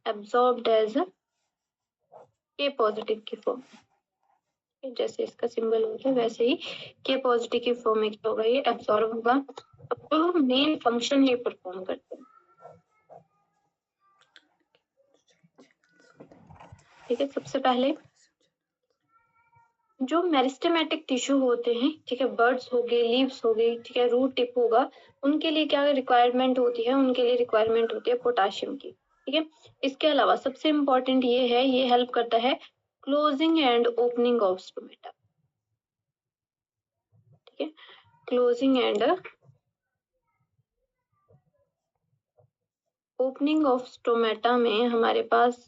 Absorbed as के positive की form, जैसे इसका सिंबल होता है वैसे ही के पॉजिटिव की फॉर्म में क्या होगा, ये एब्जॉर्ब होगा। अब तो मेन फंक्शन ये परफॉर्म करते हैं, ठीक है। सबसे पहले जो मेरिस्टेमेटिक टिश्यू होते हैं, ठीक है, बर्ड्स हो गए, लीव्स हो गई, ठीक है, रूट टिप होगा, उनके लिए क्या रिक्वायरमेंट होती है, उनके लिए रिक्वायरमेंट होती है पोटाशियम की, ठीक है। इसके अलावा सबसे इम्पोर्टेंट ये है, ये हेल्प करता है closing and opening of stomata, ठीक है, closing and opening of stomata में हमारे पास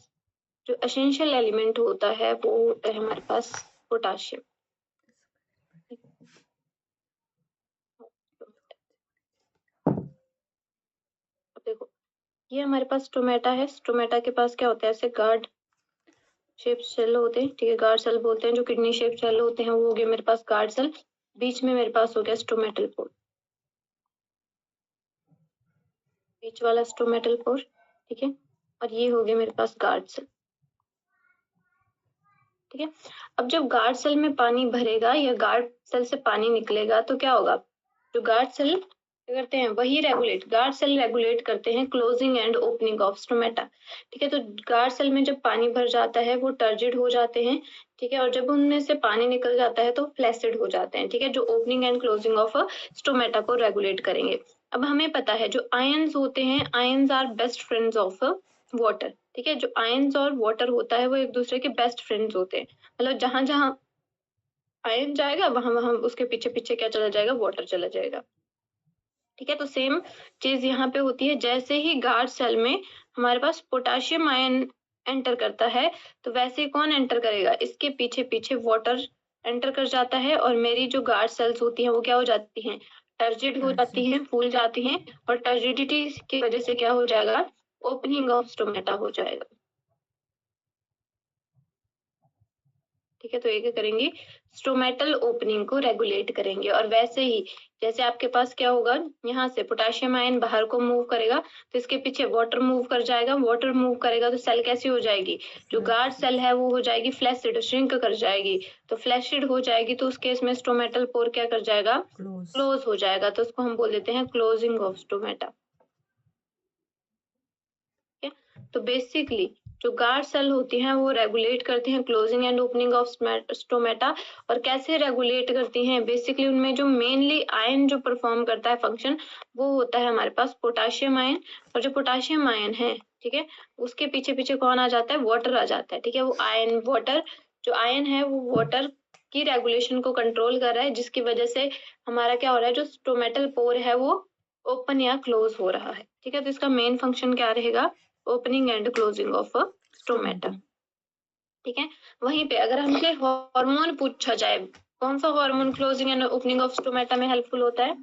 जो एसेंशियल एलिमेंट होता है वो होता है हमारे पास पोटाशियम। देखो ये हमारे पास स्टोमेटा है, स्टोमेटा के पास क्या होता है, ऐसे गार्ड शेप सेल होते हैं, ठीक है, गार्ड सेल बोलते हैं। जो किडनी शेप सेल होते हैं वो हो गए मेरे पास गार्ड सेल, बीच में मेरे पास हो गया स्टोमेटल पोर, बीच वाला स्टोमेटल पोर, ठीक है, और ये हो गया मेरे पास गार्ड सेल, ठीक है। अब जब गार्ड सेल में पानी भरेगा या गार्ड सेल से पानी निकलेगा तो क्या होगा, जो गार्ड सेल करते हैं वही रेगुलेट, गार्ड सेल रेगुलेट करते हैं closing and opening of stomata, ठीक है। तो गार्ड सेल में जब पानी भर जाता है वो टर्जिड हो जाते हैं, ठीक है, और जब उनमें से पानी निकल जाता है तो फ्लैसिड हो जाते हैं, ठीक है, जो opening and closing of stomata को रेगुलेट करेंगे। अब हमें पता है जो आयंस होते हैं, ions are best friends of water, ठीक है, जो आयंस और वाटर होता है वो एक दूसरे के बेस्ट फ्रेंड्स होते हैं, मतलब जहां जहां आयन जाएगा वहां वहां उसके पीछे पीछे क्या चला जाएगा, वाटर चला जाएगा, ठीक है। तो सेम चीज यहाँ पे होती है, जैसे ही गार्ड सेल में हमारे पास पोटाशियम आयन एंटर करता है तो वैसे ही कौन एंटर करेगा, इसके पीछे पीछे वाटर एंटर कर जाता है, और मेरी जो गार्ड सेल्स होती हैं वो क्या हो जाती हैं, टर्जिड हो जाती हैं, फूल जाती हैं, और टर्जिडिटी की वजह से क्या हो जाएगा, ओपनिंग ऑफ स्टोमेटा हो जाएगा, ठीक है। तो ये करेंगे, स्टोमेटल ओपनिंग को रेगुलेट करेंगे, और वैसे ही जैसे आपके पास क्या होगा, यहाँ से पोटाशियम आयन बाहर को मूव करेगा तो इसके पीछे वाटर मूव कर जाएगा, वाटर मूव करेगा तो सेल कैसी हो जाएगी, जो गार्ड सेल है वो हो जाएगी फ्लैसिड, श्रिंक कर जाएगी, तो फ्लैसिड हो जाएगी तो उस केस में स्टोमेटल पोर क्या कर जाएगा, क्लोज हो जाएगा, तो उसको हम बोल देते हैं क्लोजिंग ऑफ स्टोमेटा, ठीक है। तो बेसिकली जो गार्ड सेल होती हैं वो रेगुलेट करती हैं closing and opening of stomata, और कैसे रेगुलेट करती हैं, बेसिकली उनमें जो मेनली आयन जो परफॉर्म करता है फंक्शन वो होता है हमारे पास पोटाशियम आयन, और जो पोटाशियम आयन है, ठीक है, उसके पीछे पीछे कौन आ जाता है, वाटर आ जाता है, ठीक है। वो आयन वाटर, जो आयन है वो वाटर की रेगुलेशन को कंट्रोल कर रहा है, जिसकी वजह से हमारा क्या हो रहा है, जो स्टोमेटल पोर है वो ओपन या क्लोज हो रहा है, ठीक है। तो इसका मेन फंक्शन क्या रहेगा, opening and closing of stomata, ठीक है। वहीं पे अगर हमसे हार्मोन पूछा जाए, कौन सा hormone closing and opening of stomata में हेल्पफुल होता है,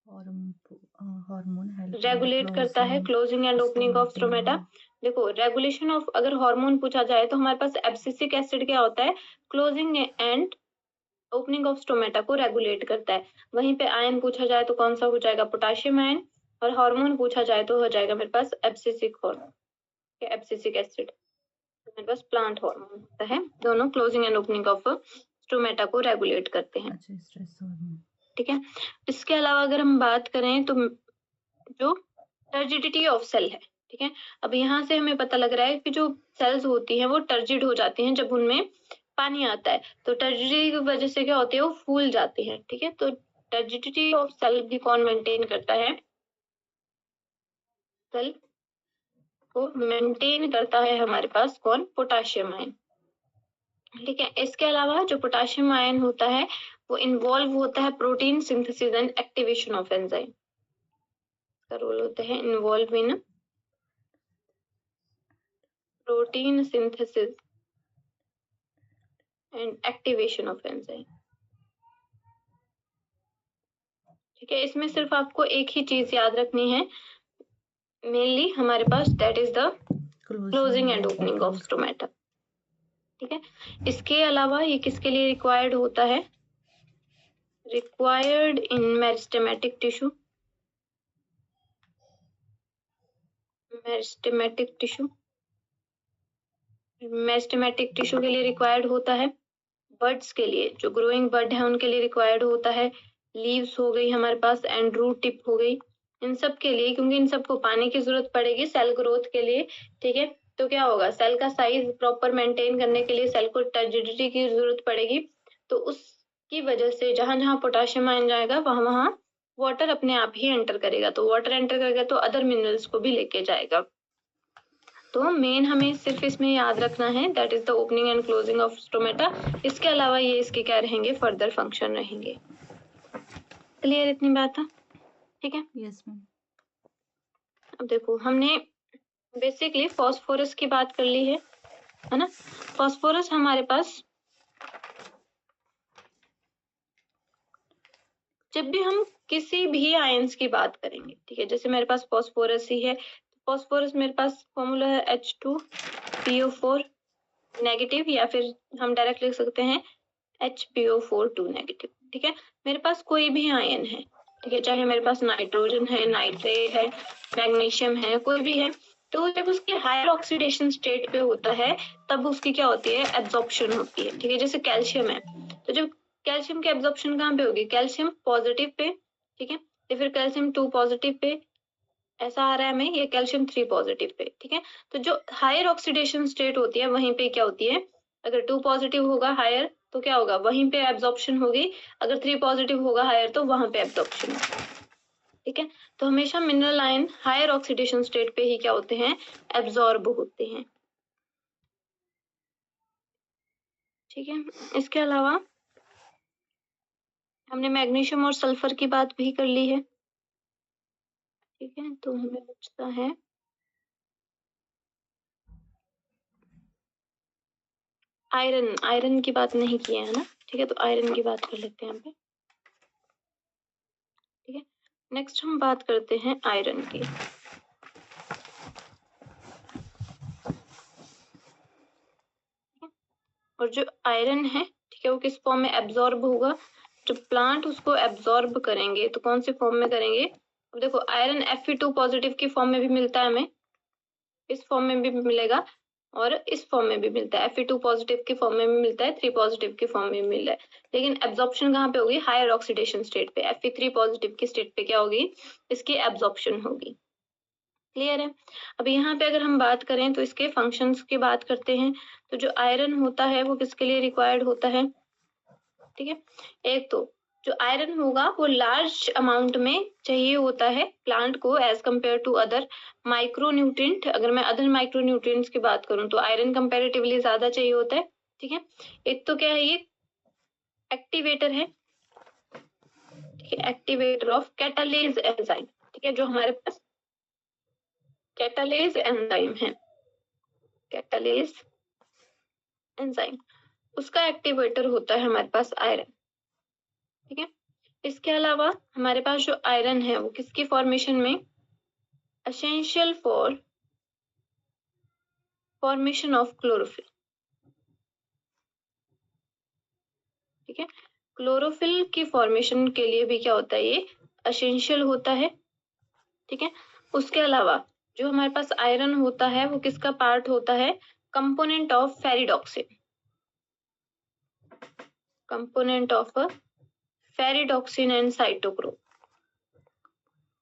हार्मोन रेगुलेट करता है closing and opening of stomata. देखो रेगुलेशन ऑफ, अगर हार्मोन पूछा जाए तो हमारे पास एब्सिसिक एसिड क्या होता है, closing and opening of stomata को रेगुलेट करता है। वहीं पे आयन पूछा जाए तो कौन सा हो जाएगा, पोटाशियम आयन, और हार्मोन पूछा जाए तो हो जाएगा मेरे पास एब्सिसिक हार्मोन, एब्सिसिक एसिड, मेरे पास प्लांट हार्मोन होता है, दोनों closing and opening of stomata को रेगुलेट करते हैं, ठीक है। इसके अलावा अगर हम बात करें तो जो टर्जिडिटी ऑफ सेल है, ठीक है, अब यहाँ से हमें पता लग रहा है कि जो सेल्स होती हैं वो टर्जिड हो जाती हैं जब उनमें पानी आता है, तो टर्जिडिटी की वजह से क्या होती है, वो फूल जाती है, ठीक है। तो टर्जिडिटी ऑफ सेल भी कौन मेंटेन करता है, सेल को मेंटेन करता है हमारे पास कौन, पोटाशियम आयन, ठीक है। इसके अलावा जो पोटाशियम आयन होता है वो इन्वॉल्व होता है protein synthesis and activation of enzyme, का रोल होता है involve in protein synthesis and activation of enzyme, ठीक है। इसमें सिर्फ आपको एक ही चीज याद रखनी है मेनली हमारे पास, that is the closing and opening of stomata, ठीक है। इसके अलावा ये किसके लिए रिक्वायर्ड होता है, required in meristematic tissue, meristematic tissue, meristematic tissue के लिए रिक्वायर्ड होता है, बर्ड्स के लिए जो ग्रोइंग बर्ड है उनके लिए रिक्वायर्ड होता है, लीव्स हो गई हमारे पास एंड रूट टिप हो गई, इन सब के लिए, क्योंकि इन सबको पानी की जरूरत पड़ेगी सेल ग्रोथ के लिए, ठीक है। तो क्या होगा, सेल का साइज प्रॉपर मेंटेन करने के लिए सेल को टर्जिडिटी की जरूरत पड़ेगी, तो उसकी वजह से जहां जहां पोटेशियम आयन जाएगा वहां वहां वाटर अपने आप ही एंटर करेगा, तो वाटर एंटर करेगा तो अदर मिनरल्स को भी लेके जाएगा। तो मेन हमें सिर्फ इसमें याद रखना है that is the opening and closing of stomata. इसके अलावा ये इसके क्या रहेंगे, फर्दर फंक्शन रहेंगे। क्लियर इतनी बात है, ठीक है। Yes ma'am. अब देखो हमने बेसिकली फास्फोरस की बात कर ली है ना। फास्फोरस हमारे पास जब भी हम किसी भी आयंस की बात करेंगे, ठीक है, जैसे मेरे पास फास्फोरस ही है, फास्फोरस मेरे पास फॉर्मूला है H2PO4 नेगेटिव, या फिर हम डायरेक्ट लिख सकते हैं HPO4 नेगेटिव, ठीक है। मेरे पास कोई भी आयन है, ठीक है, चाहे मेरे पास नाइट्रोजन है, नाइट्रेट है, मैग्नीशियम है, कोई भी है, तो जब उसके हायर ऑक्सीडेशन स्टेट पे होता है तब उसकी क्या होती है, एब्जॉर्प्शन होती है, ठीक है। जैसे कैल्शियम है, तो जब कैल्शियम की एब्जॉर्प्शन कहाँ पे होगी, कैल्शियम पॉजिटिव पे, ठीक है, या फिर कैल्शियम 2 पॉजिटिव पे, ऐसा आ रहा है हमें, ये कैल्शियम 3 पॉजिटिव पे, ठीक है। तो जो हायर ऑक्सीडेशन स्टेट होती है वहीं पे क्या होती है, अगर 2 पॉजिटिव होगा हायर तो क्या होगा, वहीं पे एब्जॉर्प्शन होगी, अगर 3 पॉजिटिव होगा हायर तो वहां पे एब्जॉर्प्शन होगी, ठीक है। तो हमेशा mineral ion higher oxidation state पे ही क्या होते हैं, एब्जॉर्ब होते हैं, ठीक है। इसके अलावा हमने मैग्नीशियम और सल्फर की बात भी कर ली है, ठीक है। तो हमें बचता है आयरन, आयरन की बात नहीं की है ना, ठीक है, तो आयरन की बात कर लेते हैं यहाँ पे, ठीक है। नेक्स्ट हम बात करते हैं आयरन की। और जो आयरन है, ठीक है, वो किस फॉर्म में एब्जॉर्ब होगा, जब प्लांट उसको एब्जॉर्ब करेंगे तो कौन से फॉर्म में करेंगे। अब देखो आयरन Fe2 पॉजिटिव की फॉर्म में भी मिलता है हमें, इस फॉर्म में भी मिलेगा और इस फॉर्म में भी मिलता है, Fe2 पॉजिटिव की फॉर्म में भी मिलता है, 3 पॉजिटिव की फॉर्म में भी मिल रहा है, लेकिन एब्जॉर्प्शन कहाँ पे होगी, हायर ऑक्सीडेशन स्टेट पे, Fe3 पॉजिटिव की स्टेट पे क्या होगी, इसकी एब्जॉर्प्शन होगी। क्लियर है। अब यहाँ पे अगर हम बात करें तो इसके फंक्शंस की बात करते हैं, तो जो आयरन होता है वो किसके लिए रिक्वायर्ड होता है, ठीक है। एक तो जो आयरन होगा वो लार्ज अमाउंट में चाहिए होता है प्लांट को as compare to other micronutrient. अगर मैं अदर माइक्रो न्यूट्रिएंट्स की बात करूं तो आयरन कंपैरेटिवली ज्यादा चाहिए होता है, ठीक है। एक तो क्या है, ये एक्टिवेटर है, ठीक है, एक्टिवेटर ऑफ कैटालेज एंजाइम, ठीक है, जो हमारे पास कैटालेज एंजाइम है, कैटालेज एंजाइम, उसका एक्टिवेटर होता है हमारे पास आयरन, ठीक है। इसके अलावा हमारे पास जो आयरन है वो किसकी फॉर्मेशन में, essential for formation of chlorophyll, ठीक है। क्लोरोफिल की फॉर्मेशन के लिए भी क्या होता है, ये एसेंशियल होता है, ठीक है। उसके अलावा जो हमारे पास आयरन होता है वो किसका पार्ट होता है, component of ferredoxin, component of ferredoxin and cytochrome,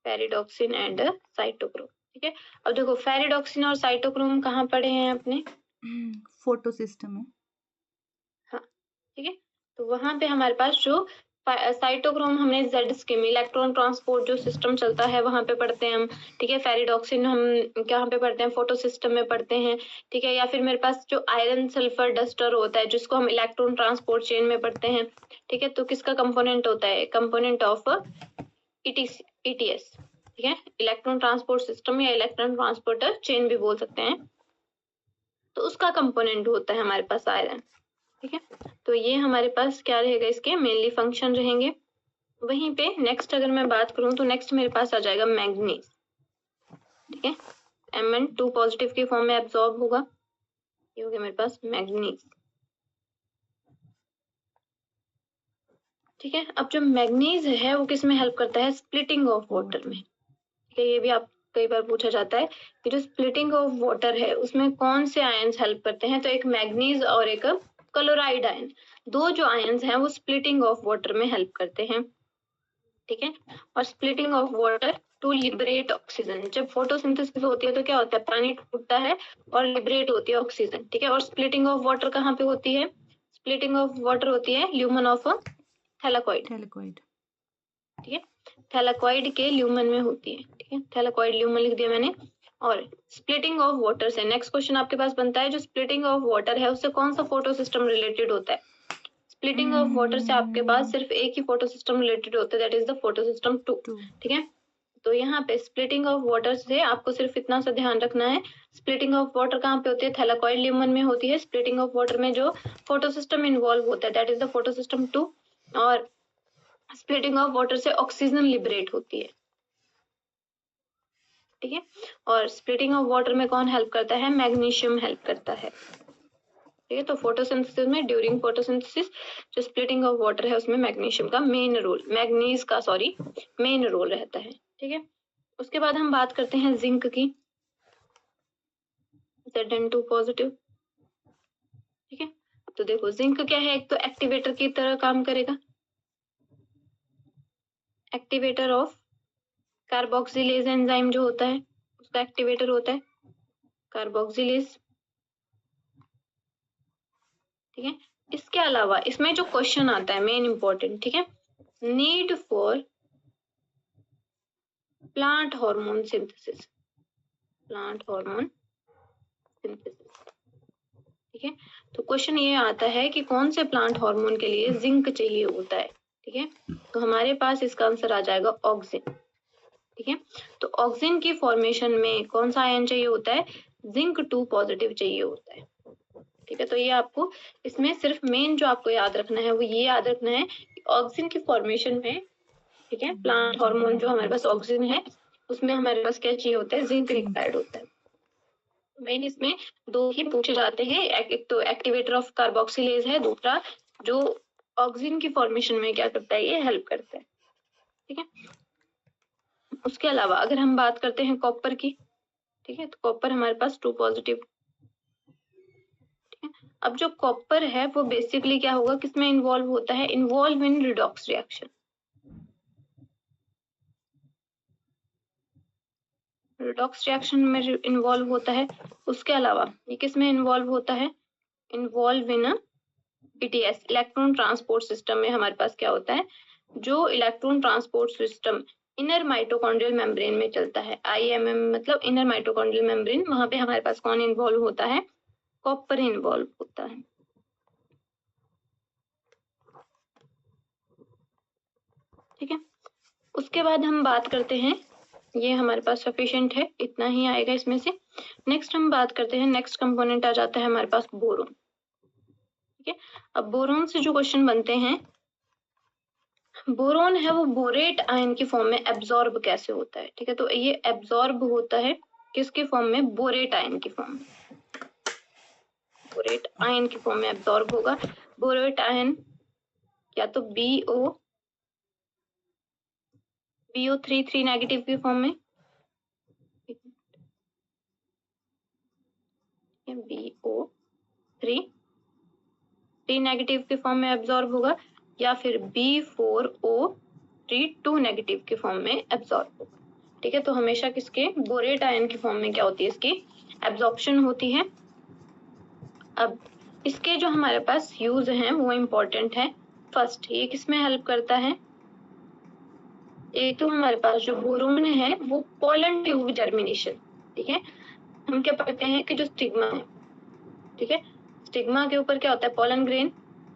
ferredoxin and cytochrome, ठीक है। अब देखो फेरिडॉक्सिन और साइटोक्रोम कहाँ पड़े हैं अपने, फोटो सिस्टम है। हाँ, ठीक है। तो वहां पे हमारे पास जो साइटोक्रोम हमने जेड स्कीम इलेक्ट्रॉन ट्रांसपोर्ट जो सिस्टम चलता है वहां पे पढ़ते हैं हम, ठीक है। फेरिडॉक्सिन हम कहाँ पे पढ़ते हैं, फोटो सिस्टम में पढ़ते हैं, ठीक है। या फिर मेरे पास जो आयरन सल्फर डस्टर होता है जिसको हम इलेक्ट्रॉन ट्रांसपोर्ट चेन में पढ़ते हैं, ठीक है। तो किसका कंपोनेंट होता है, कंपोनेंट ऑफ ETS, ठीक है, इलेक्ट्रॉन ट्रांसपोर्ट सिस्टम या इलेक्ट्रॉन ट्रांसपोर्टर चेन भी बोल सकते हैं, तो उसका कंपोनेंट होता है हमारे पास आयरन, ठीक है। तो ये हमारे पास क्या रहेगा, इसके मेनली फंक्शन रहेंगे। वहीं पे नेक्स्ट अगर मैं बात करूं तो नेक्स्ट मेरे पास आ जाएगा मैग्नीज, ठीक है, Mn2 पॉजिटिव की फॉर्म में एब्जॉर्ब होगा, ये हो गया मेरे पास मैग्नीज, ठीक है। अब जो मैग्नीज है वो किस में हेल्प करता है, स्प्लिटिंग ऑफ वाटर में, ठीक है, ये भी आप कई बार पूछा जाता है कि जो स्प्लिटिंग ऑफ वाटर है उसमें कौन से आयंस हेल्प करते हैं, तो एक मैग्नीज और एक क्लोराइड आयन, दो जो आयंस हैं वो स्प्लिटिंग ऑफ वाटर में हेल्प करते हैं, ठीक है। और splitting of water to liberate oxygen, जब फोटोसिंथेसिस होती है तो क्या होता है, पानी टूटता है और लिबरेट होती है ऑक्सीजन, ठीक है। और स्प्लिटिंग ऑफ वाटर कहाँ पे होती है, स्प्लिटिंग ऑफ वाटर होती है ल्यूमन ऑफ थैलाकोइड, थैलेकॉइड। ठीक है, थैलाकोइड के ल्यूमन में होती है, ठीक है, थैलाकोइड ल्यूमन लिख दिया मैंने। और स्प्लिटिंग ऑफ वाटर से नेक्स्ट क्वेश्चन आपके पास बनता है, जो स्प्लिटिंग ऑफ वाटर है उससे कौन सा फोटो सिस्टम रिलेटेड होता है, स्प्लिटिंग ऑफ वाटर से आपके पास सिर्फ एक ही फोटो सिस्टम रिलेटेड होता है, that is the photo system 2, ठीक है। तो यहाँ पे स्प्लिटिंग ऑफ वाटर से आपको सिर्फ इतना सा ध्यान रखना है, स्प्लिटिंग ऑफ वाटर कहाँ पे होती है, थैलाकोइड ल्यूमन में होती है। स्प्लिटिंग ऑफ वाटर में जो फोटो सिस्टम इन्वॉल्व होता है that is the photo system 2, और स्प्लिटिंग ऑफ वाटर से ऑक्सीजन लिबरेट होती है, ठीक है। और स्प्लिटिंग ऑफ वाटर में कौन हेल्प करता है, मैग्नीशियम हेल्प करता है, ठीक है। तो फोटोसिंथेसिस में ड्यूरिंग फोटोसिंथेसिस जो स्प्लिटिंग ऑफ वाटर है उसमें मैग्नीशियम का मेन रोल, मैग्नीज का सॉरी मेन रोल रहता है, ठीक है। उसके बाद हम बात करते हैं जिंक की, Zn2 पॉजिटिव, ठीक है। तो देखो जिंक क्या है, एक तो एक्टिवेटर की तरह काम करेगा, एक्टिवेटर ऑफ कार्बोक्सिलेज एंजाइम जो होता है उसका एक्टिवेटर होता है कार्बोक्सिलेज, ठीक है। इसके अलावा इसमें जो क्वेश्चन आता है मेन इंपॉर्टेंट, ठीक है, need for plant hormone synthesis, plant hormone synthesis, ठीक है। तो क्वेश्चन ये आता है कि कौन से प्लांट हार्मोन के लिए जिंक चाहिए होता है, ठीक है। तो हमारे पास इसका आंसर आ जाएगा ऑक्सिन, ठीक है। तो ऑक्सिन की फॉर्मेशन में कौन सा आयन चाहिए होता है, जिंक 2 पॉजिटिव चाहिए होता है, ठीक है। तो ये आपको इसमें सिर्फ मेन जो आपको याद रखना है वो ये याद रखना है कि ऑक्सिन की फॉर्मेशन में, ठीक है, प्लांट हार्मोन जो हमारे पास ऑक्सिन है उसमें हमारे पास क्या चाहिए होता है, जिंक रिक्वायर्ड होता है। मेन इसमें दो ही पूछे जाते हैं, एक तो एक्टिवेटर ऑफ कार्बोक्सिलेज है, दूसरा जो ऑक्सिन की फॉर्मेशन में क्या करता है, ये हेल्प करता है, ठीक है। उसके अलावा अगर हम बात करते हैं कॉपर की, ठीक है, तो कॉपर हमारे पास 2 पॉजिटिव, ठीक है। अब जो कॉपर है वो बेसिकली क्या होगा, किसमें इन्वॉल्व होता है, involve in redox reaction, redox reaction में इन्वॉल्व होता है। उसके अलावा ये किसमें इन्वॉल्व होता है, involve in ETS, electron transport system में हमारे पास क्या होता है, जो electron transport system inner mitochondrial membrane में चलता है, आईएमएम मतलब इनर माइटोकॉन्ड्रियल मेम्ब्रेन, वहां पे हमारे पास कौन इन्वॉल्व होता है, कॉपर इन्वॉल्व होता है, ठीक है। उसके बाद हम बात करते हैं, ये हमारे पास सफिशिएंट है, इतना ही आएगा इसमें से। नेक्स्ट हम बात करते हैं, नेक्स्ट कंपोनेंट आ जाता है हमारे पास बोरोन, ठीक है। अब बोरोन से जो क्वेश्चन बनते हैं, बोरोन है वो बोरेट आयन की फॉर्म में एब्जॉर्ब कैसे होता है, ठीक है। तो ये एब्जॉर्ब होता है किसके फॉर्म में, बोरेट आयन की फॉर्म में, बोरेट आयन की फॉर्म में एब्जॉर्ब होगा। बोरेट आयन या तो BO3 नेगेटिव की फॉर्म में, BO3 नेगेटिव के फॉर्म में एब्जॉर्ब होगा, या फिर B4O3 नेगेटिव के फॉर्म में एब्जॉर्ब होगा, ठीक है। तो हमेशा किसके, बोरेट आयन की फॉर्म में क्या होती है, इसकी एब्जॉर्प्शन होती है। अब इसके जो हमारे पास यूज हैं वो इम्पोर्टेंट है। फर्स्ट ये किसमें हेल्प करता है, एक तो हमारे पास जो बोरोन है वो पोलन ट्यूब जर्मिनेशन, ठीक है। हम क्या पढ़ते हैं कि जो स्टिग्मा है, ठीक है, स्टिग्मा के ऊपर क्या होता है, पोलन ग्रेन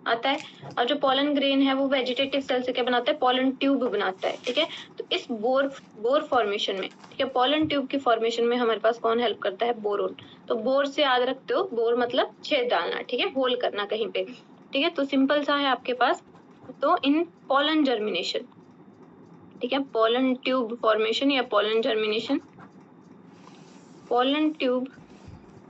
आता है, और जो पोलन ग्रेन है वो वेजिटेटिव सेल से क्या बनाता है, पोलन ट्यूब बनाता है, ठीक है। तो इस बोर फॉर्मेशन में, ठीक है, पोलन ट्यूब की फॉर्मेशन में हमारे पास कौन हेल्प करता है, बोरोन। तो बोर से याद रखते हो, बोर मतलब छेद डालना, ठीक है, होल करना कहीं पे, ठीक है। तो सिंपल सा है आपके पास, तो इन पोलन जर्मिनेशन, ठीक है, पोलन ट्यूब फॉर्मेशन या pollen germination, pollen tube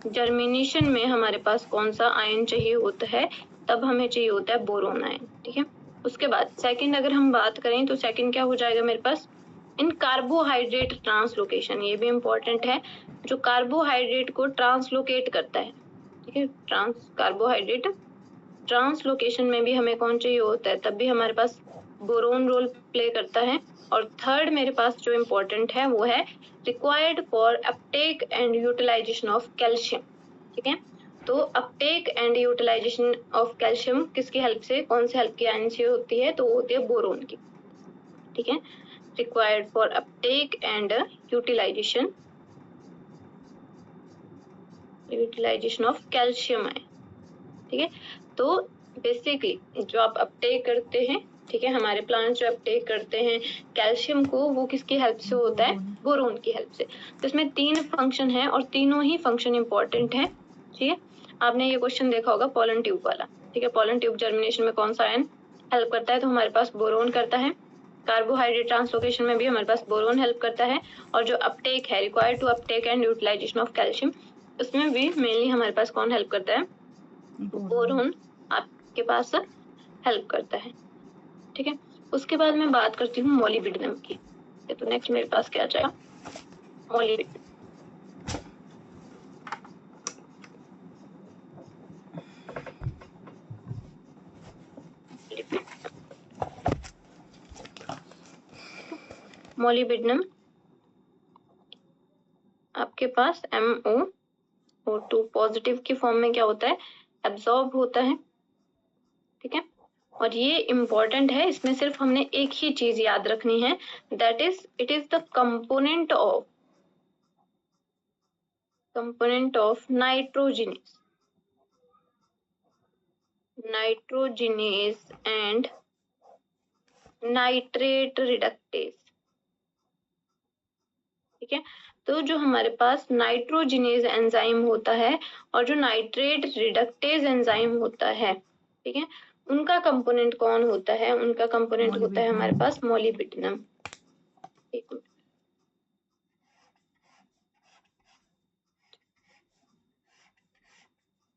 germination में हमारे पास कौन सा आयन चाहिए होता है, तब हमें चाहिए होता है बोरोन आयन, ठीक है। उसके बाद सेकंड अगर हम बात करें तो सेकंड क्या हो जाएगा मेरे पास, इन कार्बोहाइड्रेट ट्रांसलोकेशन, ये भी इम्पोर्टेंट है, जो कार्बोहाइड्रेट को ट्रांसलोकेट करता है, ठीक है, कार्बोहाइड्रेट ट्रांसलोकेशन में भी हमें कौन चाहिए होता है, तब भी हमारे पास बोरोन रोल प्ले करता है। और थर्ड मेरे पास जो इम्पोर्टेंट है वो है required for uptake and utilisation of calcium, ठीक है। तो uptake and utilisation of calcium किसकी हेल्प से, कौन से हेल्प की आने से होती है, तो वो होती है बोरोन की, ठीक है। Required for uptake and utilisation of calcium है, ठीक है। तो बेसिकली जो आप अपटेक करते हैं, ठीक है, हमारे प्लांट्स जो अपटेक करते हैं कैल्शियम को, वो किसकी हेल्प से होता है, बोरोन की हेल्प से। तो इसमें 3 फंक्शन है और तीनों ही फंक्शन इंपॉर्टेंट है, ठीक है। आपने ये क्वेश्चन देखा होगा पोलन ट्यूब वाला, ठीक है, पोलन ट्यूब जर्मिनेशन में कौन सा आयन हेल्प करता है, तो हमारे पास बोरोन करता है। कार्बोहाइड्रेट ट्रांसलोकेशन में भी हमारे पास बोरोन हेल्प करता है, और जो अपटेक है, required to uptake and utilisation of calcium, उसमें भी मेनली हमारे पास कौन हेल्प करता है, बोरोन आपके पास हेल्प करता है, ठीक है। उसके बाद मैं बात करती हूँ मोलिब्डेनम की। तो नेक्स्ट मेरे पास क्या जाएगा, मोलिब्डेनम। मोलिब्डेनम आपके पास MoO2 पॉजिटिव की फॉर्म में क्या होता है, एब्जॉर्ब होता है, ठीक है। और ये इम्पोर्टेंट है, इसमें सिर्फ हमने एक ही चीज याद रखनी है, that is it is the component of nitrogenase and nitrate reductase, ठीक है। तो जो हमारे पास नाइट्रोजिनेज एंजाइम होता है और जो नाइट्रेट रिडक्टेज एंजाइम होता है, ठीक है, उनका कंपोनेंट कौन होता है, उनका कंपोनेंट होता है हमारे पास मोलिब्डेनम।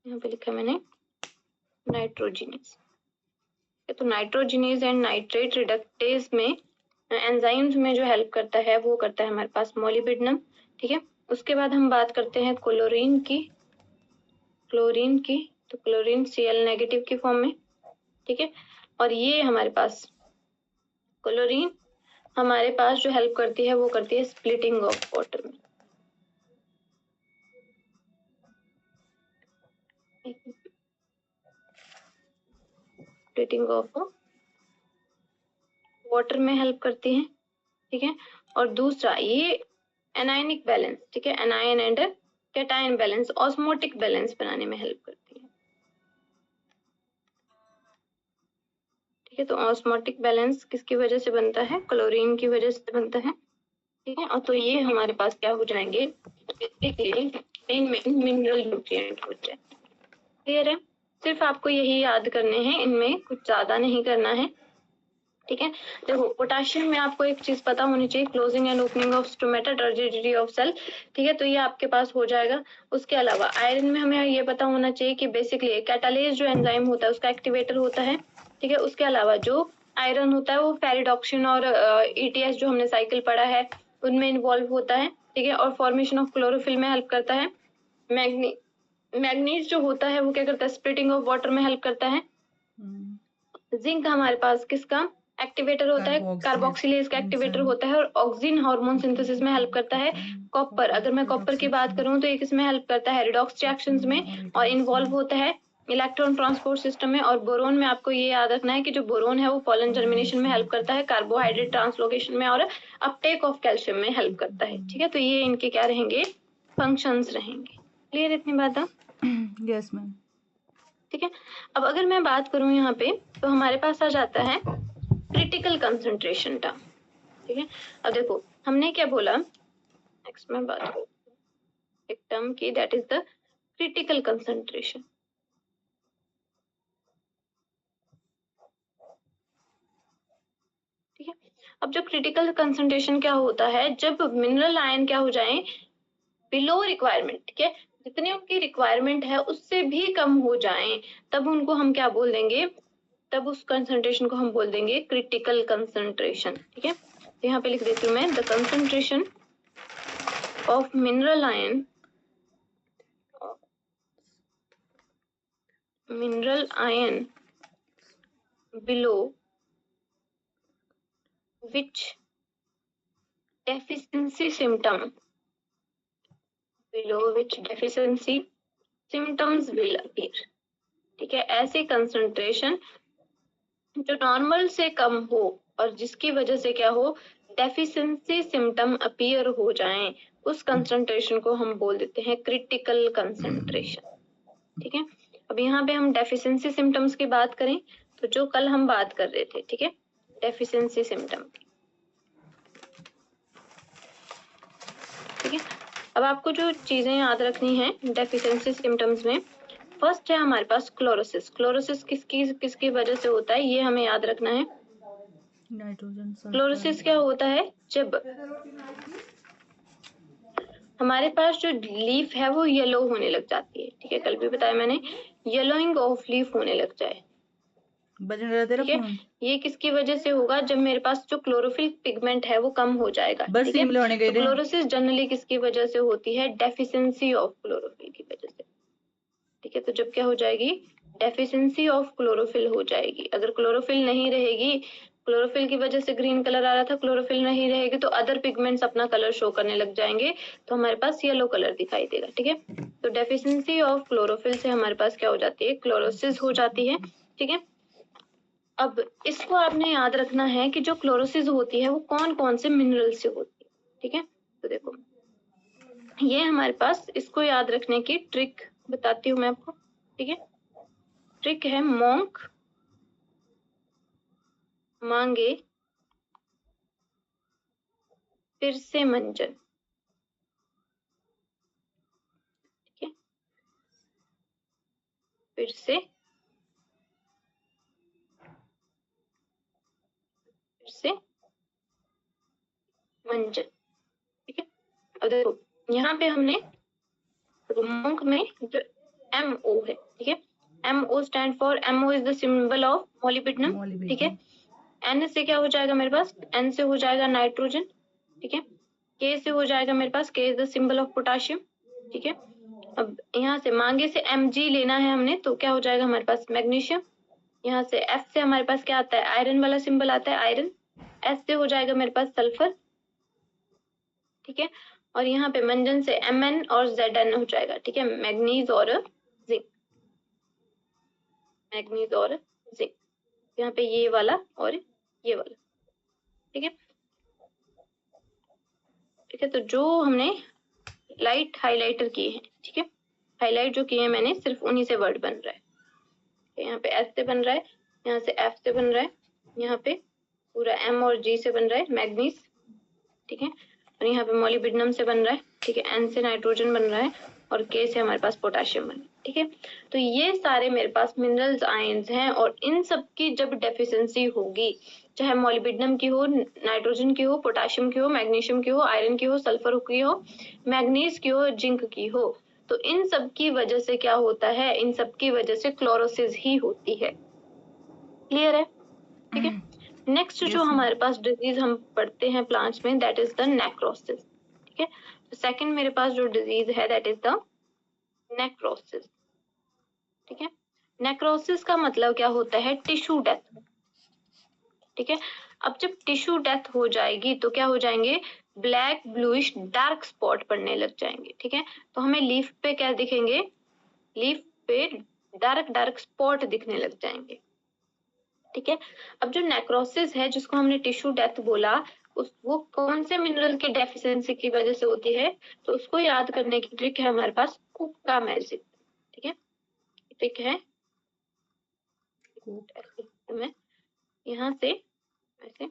यहाँ पे लिखा मैंने नाइट्रोजिनेज, तो नाइट्रोजिनेज एंड नाइट्रेट रिडक्टेज में एंजाइम्स में जो हेल्प करता है वो करता है हमारे पास मोलिब्डेनम, ठीक है। उसके बाद हम बात करते हैं क्लोरीन की, तो क्लोरीन Cl नेगेटिव की फॉर्म में, ठीक है। और ये हमारे पास क्लोरीन हमारे पास जो हेल्प करती है वो करती है स्प्लिटिंग ऑफ वाटर में, स्प्लिटिंग ऑफ वाटर में हेल्प करती है, ठीक है। और दूसरा ये एनायनिक बैलेंस, ठीक है, anion and cation balance, osmotic balance बनाने में हेल्प करती है, ठीक है। तो ऑस्मोटिक बैलेंस किसकी वजह से बनता है, क्लोरीन की वजह से बनता है, ठीक है। और तो ये हमारे पास क्या हो जाएंगे, मेन मिनरल न्यूट्रिएंट हो जाए, क्लियर है। सिर्फ आपको यही याद करने हैं, इनमें कुछ ज्यादा नहीं करना है, ठीक है। देखो पोटेशियम में आपको एक चीज पता होनी चाहिए, closing and opening of stomata, turgidity of cell, ठीक है, तो ये आपके पास हो जाएगा। उसके अलावा आयरन में हमें ये पता होना चाहिए कि बेसिकली कैटालेज जो एंजाइम होता है उसका एक्टिवेटर होता है, ठीक है। उसके अलावा जो आयरन होता है वो फेरिडॉक्सिन और ETS जो हमने साइकिल पढ़ा है उनमें इन्वॉल्व होता है, ठीक है, और फॉर्मेशन ऑफ क्लोरोफिल में हेल्प करता है। मैग्नीज जो होता है वो क्या करता है, स्प्लिटिंग ऑफ वाटर में हेल्प करता है। जिंक हमारे पास किसका एक्टिवेटर होता है, कार्बोक्सिलेज का एक्टिवेटर होता है, और ऑक्सिन हार्मोन सिंथेसिस में हेल्प करता है। कॉपर, अगर मैं कॉपर की बात करूं तो ये किसमें हेल्प करता है, रिडॉक्स रिएक्शंस में, और इन्वॉल्व होता है इलेक्ट्रॉन ट्रांसपोर्ट सिस्टम में। और बोरोन में आपको ये याद रखना है कि जो बोरोन है वो पॉलन जर्मिनेशन में हेल्प करता है, कार्बोहाइड्रेट ट्रांसलोकेशन में, और अपटेक ऑफ कैल्शियम में हेल्प करता है, ठीक है। तो ये इनके क्या रहेंगे, फंक्शंस रहेंगे। क्लियर इतनी बात? Yes ma'am. ठीक है। अब अगर मैं बात करूं यहाँ पे तो हमारे पास आ जाता है क्रिटिकल कंसंट्रेशन टर्म, ठीक है। अब देखो हमने क्या बोला, नेक्स्ट में बात करूं एक टर्म की, that is the critical concentration, ठीक है। अब जो क्रिटिकल कंसंट्रेशन क्या होता है, जब मिनरल आयन क्या हो जाए बिलो रिक्वायरमेंट, ठीक है, जितनी उनकी रिक्वायरमेंट है उससे भी कम हो जाएं, तब उनको हम क्या बोल देंगे, तब उस कंसंट्रेशन को हम बोल देंगे क्रिटिकल कंसंट्रेशन, ठीक है। यहाँ पे लिख देती हूँ मैं, the concentration of mineral ion below which deficiency symptoms will appear। ठीक है, ऐसी कंसंट्रेशन जो नॉर्मल से कम हो और जिसकी वजह से क्या हो, डेफिशिएंसी सिम्टम अपीयर हो जाएं, उस कंसंट्रेशन को हम बोल देते हैं क्रिटिकल कंसंट्रेशन। ठीक है, अब यहाँ पे हम डेफिशिएंसी सिम्टम्स की बात करें तो जो कल हम बात कर रहे थे, ठीक है, डेफिशिएंसी सिम्टम। ठीक है, अब आपको जो चीजें याद रखनी है डेफिशिएंसी सिम्टम्स में, फर्स्ट है हमारे पास क्लोरोसिस। क्लोरोसिस किसकी वजह से होता है, ये हमें याद रखना है। नाइट्रोजन क्लोरोसिस क्या होता है, जब हमारे पास जो लीफ है वो येलो होने लग जाती है। ठीक है, कल भी बताया मैंने, येलोइंग ऑफ लीफ होने लग जाए। ठीक है, ये किसकी वजह से होगा, जब मेरे पास जो क्लोरोफिल पिगमेंट है वो कम हो जाएगा। ठीक है, तो क्लोरोसिस जनरली किसकी वजह से होती है, डेफिशिएंसी ऑफ क्लोरोफिल की वजह से। ठीक है, तो जब क्या हो जाएगी, डेफिशिएंसी ऑफ क्लोरोफिल हो जाएगी। अगर क्लोरोफिल नहीं रहेगी, क्लोरोफिल की वजह से ग्रीन कलर आ रहा था, क्लोरोफिल नहीं रहेगी तो अदर पिगमेंट्स अपना कलर शो करने लग जाएंगे, तो हमारे पास येलो कलर दिखाई देगा। ठीक है, तो डेफिशिएंसी ऑफ क्लोरोफिल से हमारे पास क्या हो जाती है, क्लोरोसिस हो जाती है। ठीक है, अब इसको आपने याद रखना है कि जो क्लोरोसिस होती है वो कौन कौन से मिनरल से होती है। ठीक है, तो देखो ये हमारे पास, इसको याद रखने की ट्रिक बताती हूँ मैं आपको। ठीक है, ट्रिक है मोंक, मांगे, फिर से मंजन। ठीक है, फिर से मंजन। ठीक है, अब देखो यहाँ पे हमने मोंक में जो MO है, ठीक है, MO stand for, MO is the symbol of molybdenum. ठीक है, N से क्या हो जाएगा मेरे पास, N से हो जाएगा नाइट्रोजन। ठीक है, K से हो जाएगा मेरे पास, K is the symbol of potassium. ठीक है, अब यहाँ से मांगे से Mg लेना है हमने, तो क्या हो जाएगा हमारे पास, मैग्नीशियम। यहाँ से F से हमारे पास क्या आता है, आयरन वाला सिंबल आता है, आयरन। S से हो जाएगा मेरे पास सल्फर। ठीक है, और यहाँ पे मंजन से Mn और Zn हो जाएगा। ठीक है, मैग्नीज और जिंक, मैग्नीज और जिंक, यहाँ पे ये वाला और ये वाला। ठीक है, ठीक है, तो जो हमने लाइट हाइलाइटर किए हैं, ठीक है, हाईलाइट जो किए हैं मैंने, सिर्फ उन्हीं से वर्ड बन रहा है। यहाँ पे S से बन रहा है, यहाँ से F से बन रहा है, यहाँ पे पूरा M और G से बन रहा है, मैग्नीज। ठीक है, और यहाँ पे मोलिब्डेनम से बन रहा है। ठीक है, N से नाइट्रोजन बन रहा है और K से हमारे पास पोटाशियम बन रहा है। ठीक है, तो ये सारे मेरे पास मिनरल्स आयंस हैं, और इन सब की जब डेफिशिएंसी होगी, चाहे मोलिब्डेनम की हो, नाइट्रोजन की हो, पोटाशियम की हो, मैग्नीशियम की हो, आयरन की हो, सल्फर की हो, मैग्नीज की हो, जिंक की हो, तो इन सब की वजह से क्या होता है, इन सब की वजह से क्लोरोसिस ही होती है। क्लियर है? ठीक है, नेक्स्ट जो हमारे पास डिजीज हम पढ़ते हैं प्लांट्स में, दैट इज द नेक्रोसिस। ठीक है, तो सेकंड मेरे पास जो डिजीज है दैट इज द नेक्रोसिस। ठीक है, नेक्रोसिस का मतलब क्या होता है, टिश्यू डेथ। ठीक है, अब जब टिश्यू डेथ हो जाएगी तो क्या हो जाएंगे, ब्लैक ब्लूइश डार्क स्पॉट पड़ने लग जाएंगे। ठीक है, तो हमें लीफ पे क्या दिखेंगे, लीफ पे डार्क डार्क स्पॉट दिखने लग जाएंगे। ठीक है, अब जो नेक्रोसिस है, जिसको हमने टिश्यू डेथ बोला, वो कौन से मिनरल की डेफिशिएंसी की वजह से होती है, तो उसको याद करने की ट्रिक है हमारे पास कुक का मैजिक। ठीक है, ट्रिक है में यहाँ से ऐसे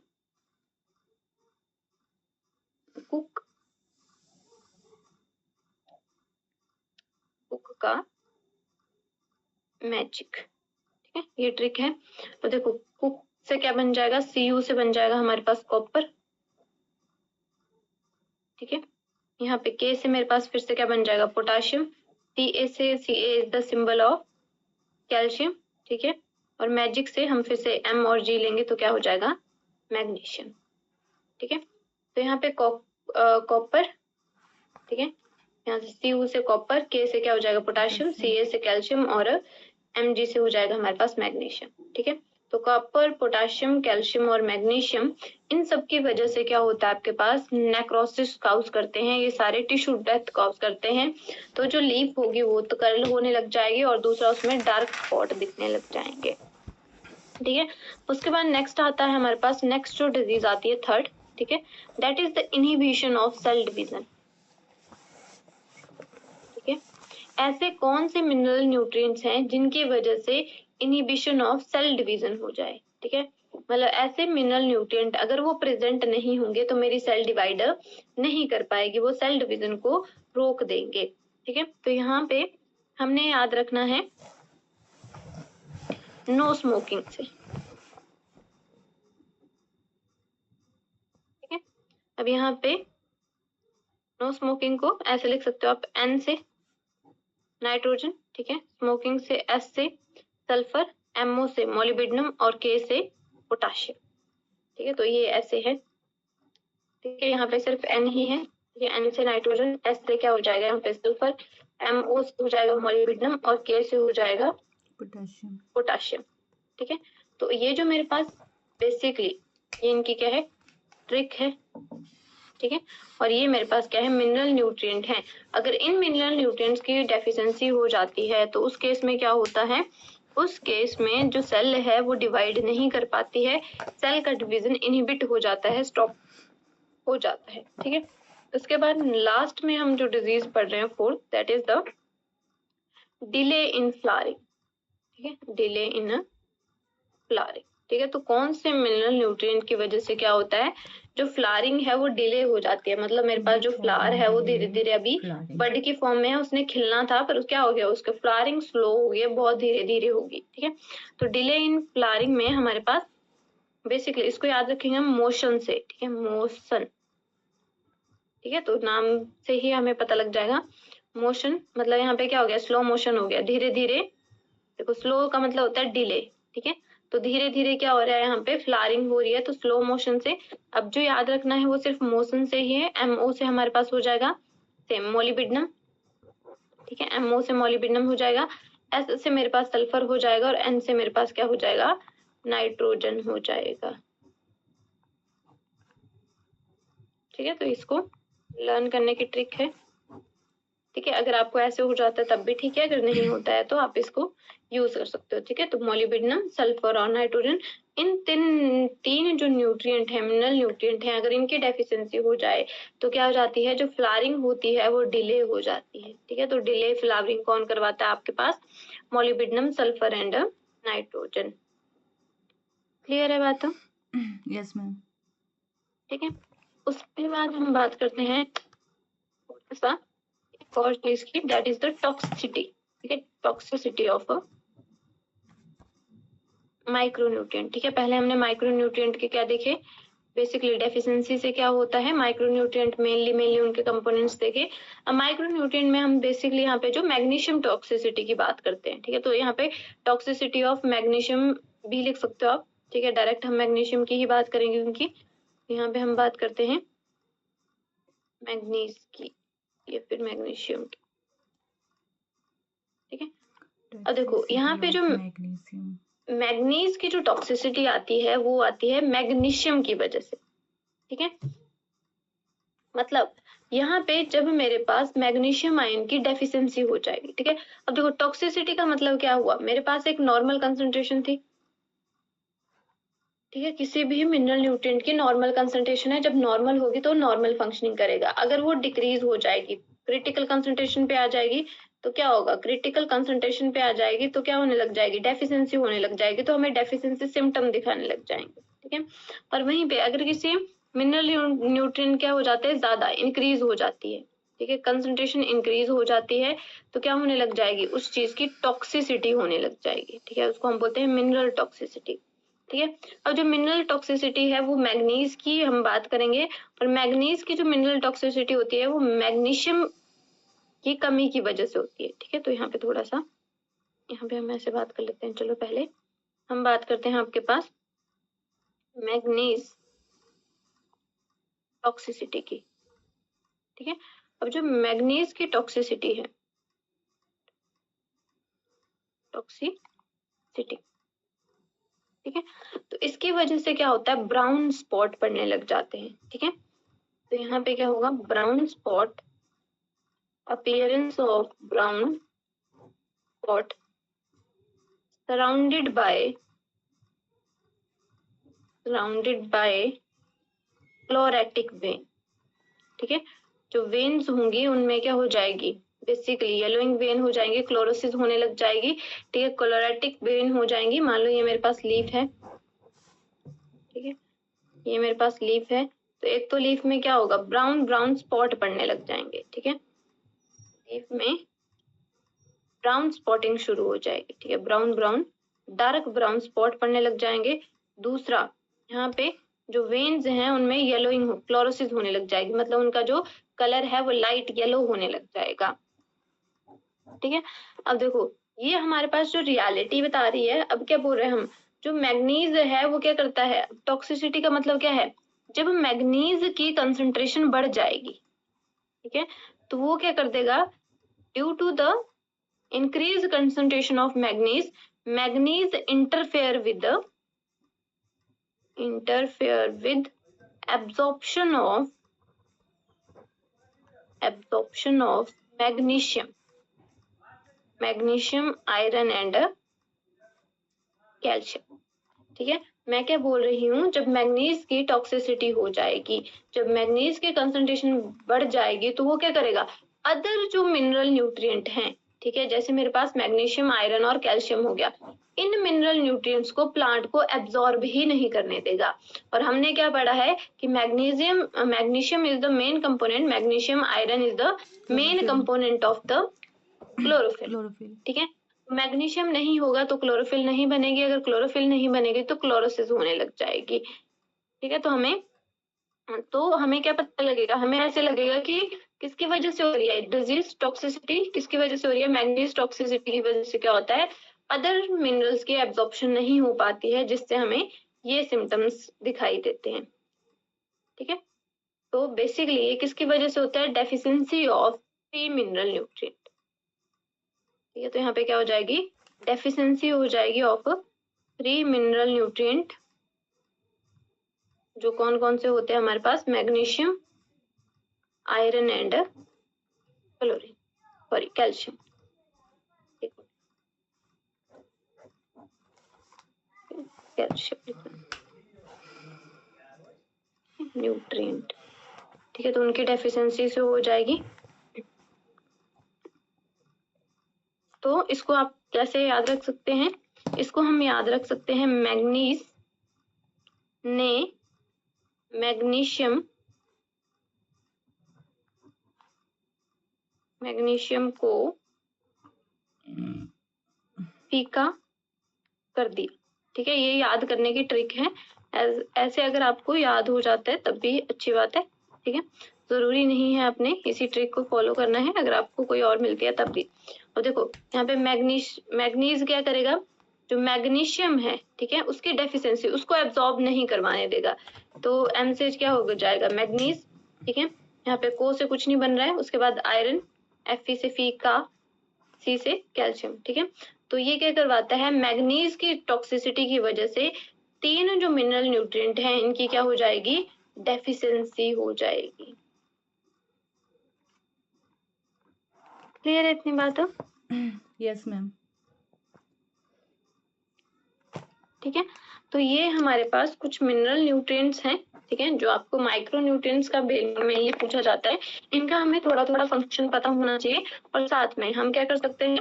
कुक का मैजिक। ठीक है, ये ट्रिक है। तो देखो कुक से क्या बन जाएगा, Cu से बन जाएगा हमारे पास कॉपर। ठीक है, यहाँ पे K से मेरे पास फिर से क्या बन जाएगा, पोटाशियम। Ca से Ca is the symbol of calcium. ठीक है, और मैजिक से हम फिर से M और G लेंगे तो क्या हो जाएगा, मैग्नीशियम। ठीक है। तो यहाँ पे कॉपर, ठीक है, यहाँ से Cu से कॉपर, K से क्या हो जाएगा पोटाशियम, Ca से कैल्शियम और Mg से हो जाएगा हमारे पास मैग्नीशियम। ठीक है, तो कॉपर, पोटाशियम, कैल्शियम और मैग्नीशियम, इन सब की वजह से क्या होता है आपके पास नेक्रोसिस काउज करते हैं, ये सारे टिश्यू डेथ काउज करते हैं। तो जो लीफ होगी वो तो कर्ल होने लग जाएगी और दूसरा उसमें डार्क स्पॉट दिखने लग जाएंगे। ठीक है, उसके बाद नेक्स्ट आता है हमारे पास, नेक्स्ट जो डिजीज आती है थर्ड, ठीक है, that is the inhibition of cell division. ठीक है, ऐसे कौन से मिनरल न्यूट्रिएंट्स हैं जिनकी वजह से इनहिबिशन ऑफ सेल डिवीजन हो जाए। ठीक है, मतलब ऐसे मिनरल न्यूट्रिएंट अगर वो प्रेजेंट नहीं होंगे तो मेरी सेल डिवाइडर नहीं कर पाएगी, वो सेल डिवीजन को रोक देंगे। ठीक है, तो यहाँ पे हमने याद रखना है नो स्मोकिंग से। ठीक है, अब यहाँ पे नो स्मोकिंग को ऐसे लिख सकते हो आप, N से नाइट्रोजन, ठीक है, स्मोकिंग से S से सल्फर, MO से मोलिब्डेनम और K से पोटाशियम। ठीक है, तो ये ऐसे है। ठीक है, यहाँ पे सिर्फ N ही है, ये N से नाइट्रोजन, S से क्या हो जाएगा यहाँ पे सल्फर, MO से हो जाएगा मोलिब्डेनम और K से हो जाएगा पोटाशियम। ठीक है, तो ये जो मेरे पास बेसिकली ये इनकी क्या है ट्रिक है। ठीक है, और ये मेरे पास क्या है मिनरल न्यूट्रिएंट है। अगर इन मिनरल न्यूट्रिएंट्स की डेफिशिएंसी हो जाती है तो उस केस में क्या होता है, उस केस में जो सेल है वो डिवाइड नहीं कर पाती है, सेल का डिवीजन इनहिबिट हो जाता है, स्टॉप हो जाता है। ठीक है, उसके बाद लास्ट में हम जो डिजीज पढ़ रहे हैं fourth, that is the delay in flowering. ठीक है, डिले इन फ्लावरिंग। ठीक है, तो कौन से मिनरल न्यूट्रिएंट की वजह से क्या होता है, जो फ्लावरिंग है वो डिले हो जाती है, मतलब मेरे पास जो फ्लावर है वो धीरे धीरे अभी बड की फॉर्म में है, उसने खिलना था पर क्या हो गया, उसका फ्लावरिंग स्लो हो गया, बहुत धीरे धीरे होगी। ठीक है, तो डिले इन फ्लावरिंग में हमारे पास बेसिकली इसको याद रखेंगे हम मोशन से। ठीक है, मोशन। ठीक है, तो नाम से ही हमें पता लग जाएगा मोशन, मतलब यहाँ पे क्या हो गया, स्लो मोशन हो गया, धीरे धीरे। देखो स्लो का मतलब होता है डिले। ठीक है, तो धीरे धीरे क्या हो रहा है, यहाँ पे फ्लावरिंग हो रही है, तो स्लो मोशन से। अब जो याद रखना है वो सिर्फ मोशन से ही है, MO से हमारे पास हो जाएगा सेम मोलिब्डेनम। ठीक है, MO से मोलिब्डेनम हो जाएगा, S से मेरे पास सल्फर हो जाएगा और N से मेरे पास क्या हो जाएगा, नाइट्रोजन हो जाएगा। ठीक है, तो इसको लर्न करने की ट्रिक है। ठीक है, अगर आपको ऐसे हो जाता है तब भी ठीक है, अगर नहीं होता है तो आप इसको यूज कर सकते हो। ठीक है, तो मोलिब्डेनम, सल्फर और नाइट्रोजन, इन तीन जो न्यूट्रिएंट है, मिनरल न्यूट्रिएंट है, अगर इनकी डेफिशिएंसी हो जाए तो क्या हो जाती है, जो फ्लावरिंग होती है वो डिले हो जाती है। ठीक है, तो डिले फ्लावरिंग कौन करवाता है आपके पास, molybdenum, sulphur and nitrogen. Clear है बात? Yes ma'am. ठीक है, उसके बाद हम बात करते हैं थोड़ा सा एक और चीज की, दैट इज द टॉक्सिसिटी। ठीक है, टॉक्सिसिटी ऑफ अ माइक्रोन्यूट्रिएंट। ठीक है, पहले हमने माइक्रोन्यूट्रिएंट के क्या देखे, बेसिकली डेफिशिएंसी से क्या होता है, माइक्रोन्यूट्रिएंट मेनली उनके कंपोनेंट्स देखे। अब माइक्रोन्यूट्रिएंट में हम बेसिकली यहाँ पे जो मैग्नीशियम टॉक्सिसिटी की बात करते हैं। ठीक है, तो यहाँ पे टॉक्सिसिटी ऑफ मैग्नीशियम भी लिख सकते हो आप। ठीक है, डायरेक्ट हम मैग्नीशियम की ही बात करेंगे क्योंकि यहाँ पे हम बात करते हैं मैग्नीज की या फिर मैग्नीशियम की। ठीक है, अब देखो यहाँ पे जो मैग्नीज की जो टॉक्सिसिटी आती है वो आती है मैग्नीशियम की वजह से। ठीक है, मतलब यहाँ पे जब मेरे पास मैग्नीशियम आयन की डेफिशिएंसी हो जाएगी। ठीक है, अब देखो टॉक्सिसिटी का मतलब क्या हुआ, मेरे पास एक नॉर्मल कंसंट्रेशन थी। ठीक है, किसी भी मिनरल न्यूट्रिएंट की नॉर्मल कंसंट्रेशन है, जब नॉर्मल होगी तो नॉर्मल फंक्शनिंग करेगा। अगर वो डिक्रीज हो जाएगी, क्रिटिकल कंसंट्रेशन पे आ जाएगी तो क्या होगा, क्रिटिकल कंसंट्रेशन पे आ जाएगी तो क्या होने लग जाएगी, डेफिशिएंसी होने लग जाएगी, तो हमें डेफिशिएंसी सिम्टम दिखाने लग जाएंगे। ठीक है, और वहीं पे अगर किसी मिनरल न्यूट्रिएंट क्या हो जाते हैं, ज्यादा इंक्रीज हो जाती है। ठीक है, कंसंट्रेशन इंक्रीज हो जाती है तो क्या होने लग जाएगी, उस चीज की टॉक्सिसिटी होने लग जाएगी। ठीक है, उसको हम बोलते हैं मिनरल टॉक्सिसिटी। ठीक है, अब जो मिनरल टॉक्सिसिटी है वो मैग्नीज की हम बात करेंगे, और मैग्नीज की जो मिनरल टॉक्सिसिटी होती है वो मैग्नीशियम की कमी की वजह से होती है। ठीक है, तो यहाँ पे थोड़ा सा यहाँ पे हम ऐसे बात कर लेते हैं। चलो पहले हम बात करते हैं आपके पास मैग्नीज टॉक्सिसिटी की, ठीक है। अब जो मैग्नीज की टॉक्सिसिटी है, टॉक्सिसिटी, ठीक है, तो इसकी वजह से क्या होता है, ब्राउन स्पॉट पड़ने लग जाते हैं, ठीक है। तो यहाँ पे क्या होगा, brown spot, appearance of brown spot surrounded by chloractic vein, ठीक है। जो वेन्स होंगी उनमें क्या हो जाएगी, बेसिकली येलोइंग वेन हो जाएंगे, क्लोरोसिस होने लग जाएगी, ठीक है, क्लोरेटिक वेन हो जाएंगी। मान लो ये मेरे पास लीफ है, ठीक है, ये मेरे पास लीफ है, तो एक तो लीफ में क्या होगा, ब्राउन ब्राउन स्पॉट पड़ने लग जाएंगे, ठीक है, लीफ में ब्राउन स्पॉटिंग शुरू हो जाएगी, ठीक है, brown brown dark brown spot पड़ने लग जाएंगे। दूसरा, यहाँ पे जो वेन्स हैं उनमें येलोइंग क्लोरोसिस होने लग जाएगी, मतलब उनका जो कलर है वो लाइट येलो होने लग जाएगा, ठीक है। अब देखो ये हमारे पास जो रियलिटी बता रही है, अब क्या बोल रहे हैं हम, जो मैग्नीज है वो क्या करता है, टॉक्सिसिटी का मतलब क्या है, जब मैग्नीज की कंसंट्रेशन बढ़ जाएगी, ठीक है, तो वो क्या कर देगा, due to the increased concentration of manganese interfere with absorption of magnesium, iron and calcium, ठीक है। मैं क्या बोल रही हूँ, जब मैग्नीज की टॉक्सिसिटी हो जाएगी, जब मैग्नीज की कंसंट्रेशन बढ़ जाएगी, तो वो क्या करेगा, अदर जो मिनरल न्यूट्रिएंट हैं, ठीक है, जैसे मेरे पास मैग्नीशियम, आयरन और कैल्शियम हो गया, इन मिनरल न्यूट्रिएंट्स को प्लांट को एब्जॉर्ब ही नहीं करने देगा। और हमने क्या पढ़ा है कि magnesium is the main component, magnesium iron is the main component of the chlorophyll, ठीक है। मैग्नीशियम नहीं होगा तो क्लोरोफिल नहीं बनेगी, अगर क्लोरोफिल नहीं बनेगी तो क्लोरोसिस होने लग जाएगी, ठीक है। तो हमें क्या पता लगेगा, हमें ऐसे लगेगा कि किसकी वजह से हो रही है डिजीज टॉक्सिसिटी, किसकी वजह से हो रही है, मैग्नीज टॉक्सिसिटी की वजह से क्या होता है, अदर मिनरल्स की एब्जॉर्प्शन नहीं हो पाती है, जिससे हमें ये सिम्टम्स दिखाई देते हैं, ठीक है। तो बेसिकली ये किसकी वजह से होता है, डेफिशिएंसी ऑफ 3 मिनरल न्यूट्रिएंट, ठीक है। तो यहाँ पे क्या हो जाएगी, डेफिशिएंसी हो जाएगी ऑफ 3 मिनरल न्यूट्रिएंट, जो कौन कौन से होते हैं हमारे पास, magnesium, iron and chlorine, sorry calcium, calcium nutrient, ठीक है। तो उनकी डेफिशिएंसी से हो जाएगी। तो इसको आप कैसे याद रख सकते हैं, इसको हम याद रख सकते हैं, मैग्नीज ने मैग्नीशियम को फीका कर दिया, ठीक है। ये याद करने की ट्रिक है, ऐसे अगर आपको याद हो जाता है तब भी अच्छी बात है, ठीक है, जरूरी नहीं है आपने इसी ट्रिक को फॉलो करना है, अगर आपको कोई और मिलती है तब भी। और देखो यहाँ पे मैग्नीज क्या करेगा, जो मैग्नीशियम है, ठीक है, उसकी डेफिशिएंसी उसको एब्जॉर्ब नहीं करवाने देगा, तो एम से क्या हो जाएगा, मैग्नीज, ठीक है, यहाँ पे को से कुछ नहीं बन रहा है, उसके बाद आयरन, एफ से फीका, सी से कैल्शियम, ठीक है। तो ये क्या करवाता है, मैग्नीज की टॉक्सिसिटी की वजह से 3 जो मिनरल न्यूट्रिएंट हैं इनकी क्या हो जाएगी, डेफिशिएंसी हो जाएगी। क्लियर है इतनी बात? Yes ma'am. ठीक है, तो ये हमारे पास कुछ मिनरल न्यूट्रिएंट्स हैं, ठीक है, जो आपको माइक्रो न्यूट्रिएंट्स का बेल में ये पूछा जाता है, इनका हमें थोड़ा थोड़ा फंक्शन पता होना चाहिए, और साथ में हम क्या कर सकते हैं,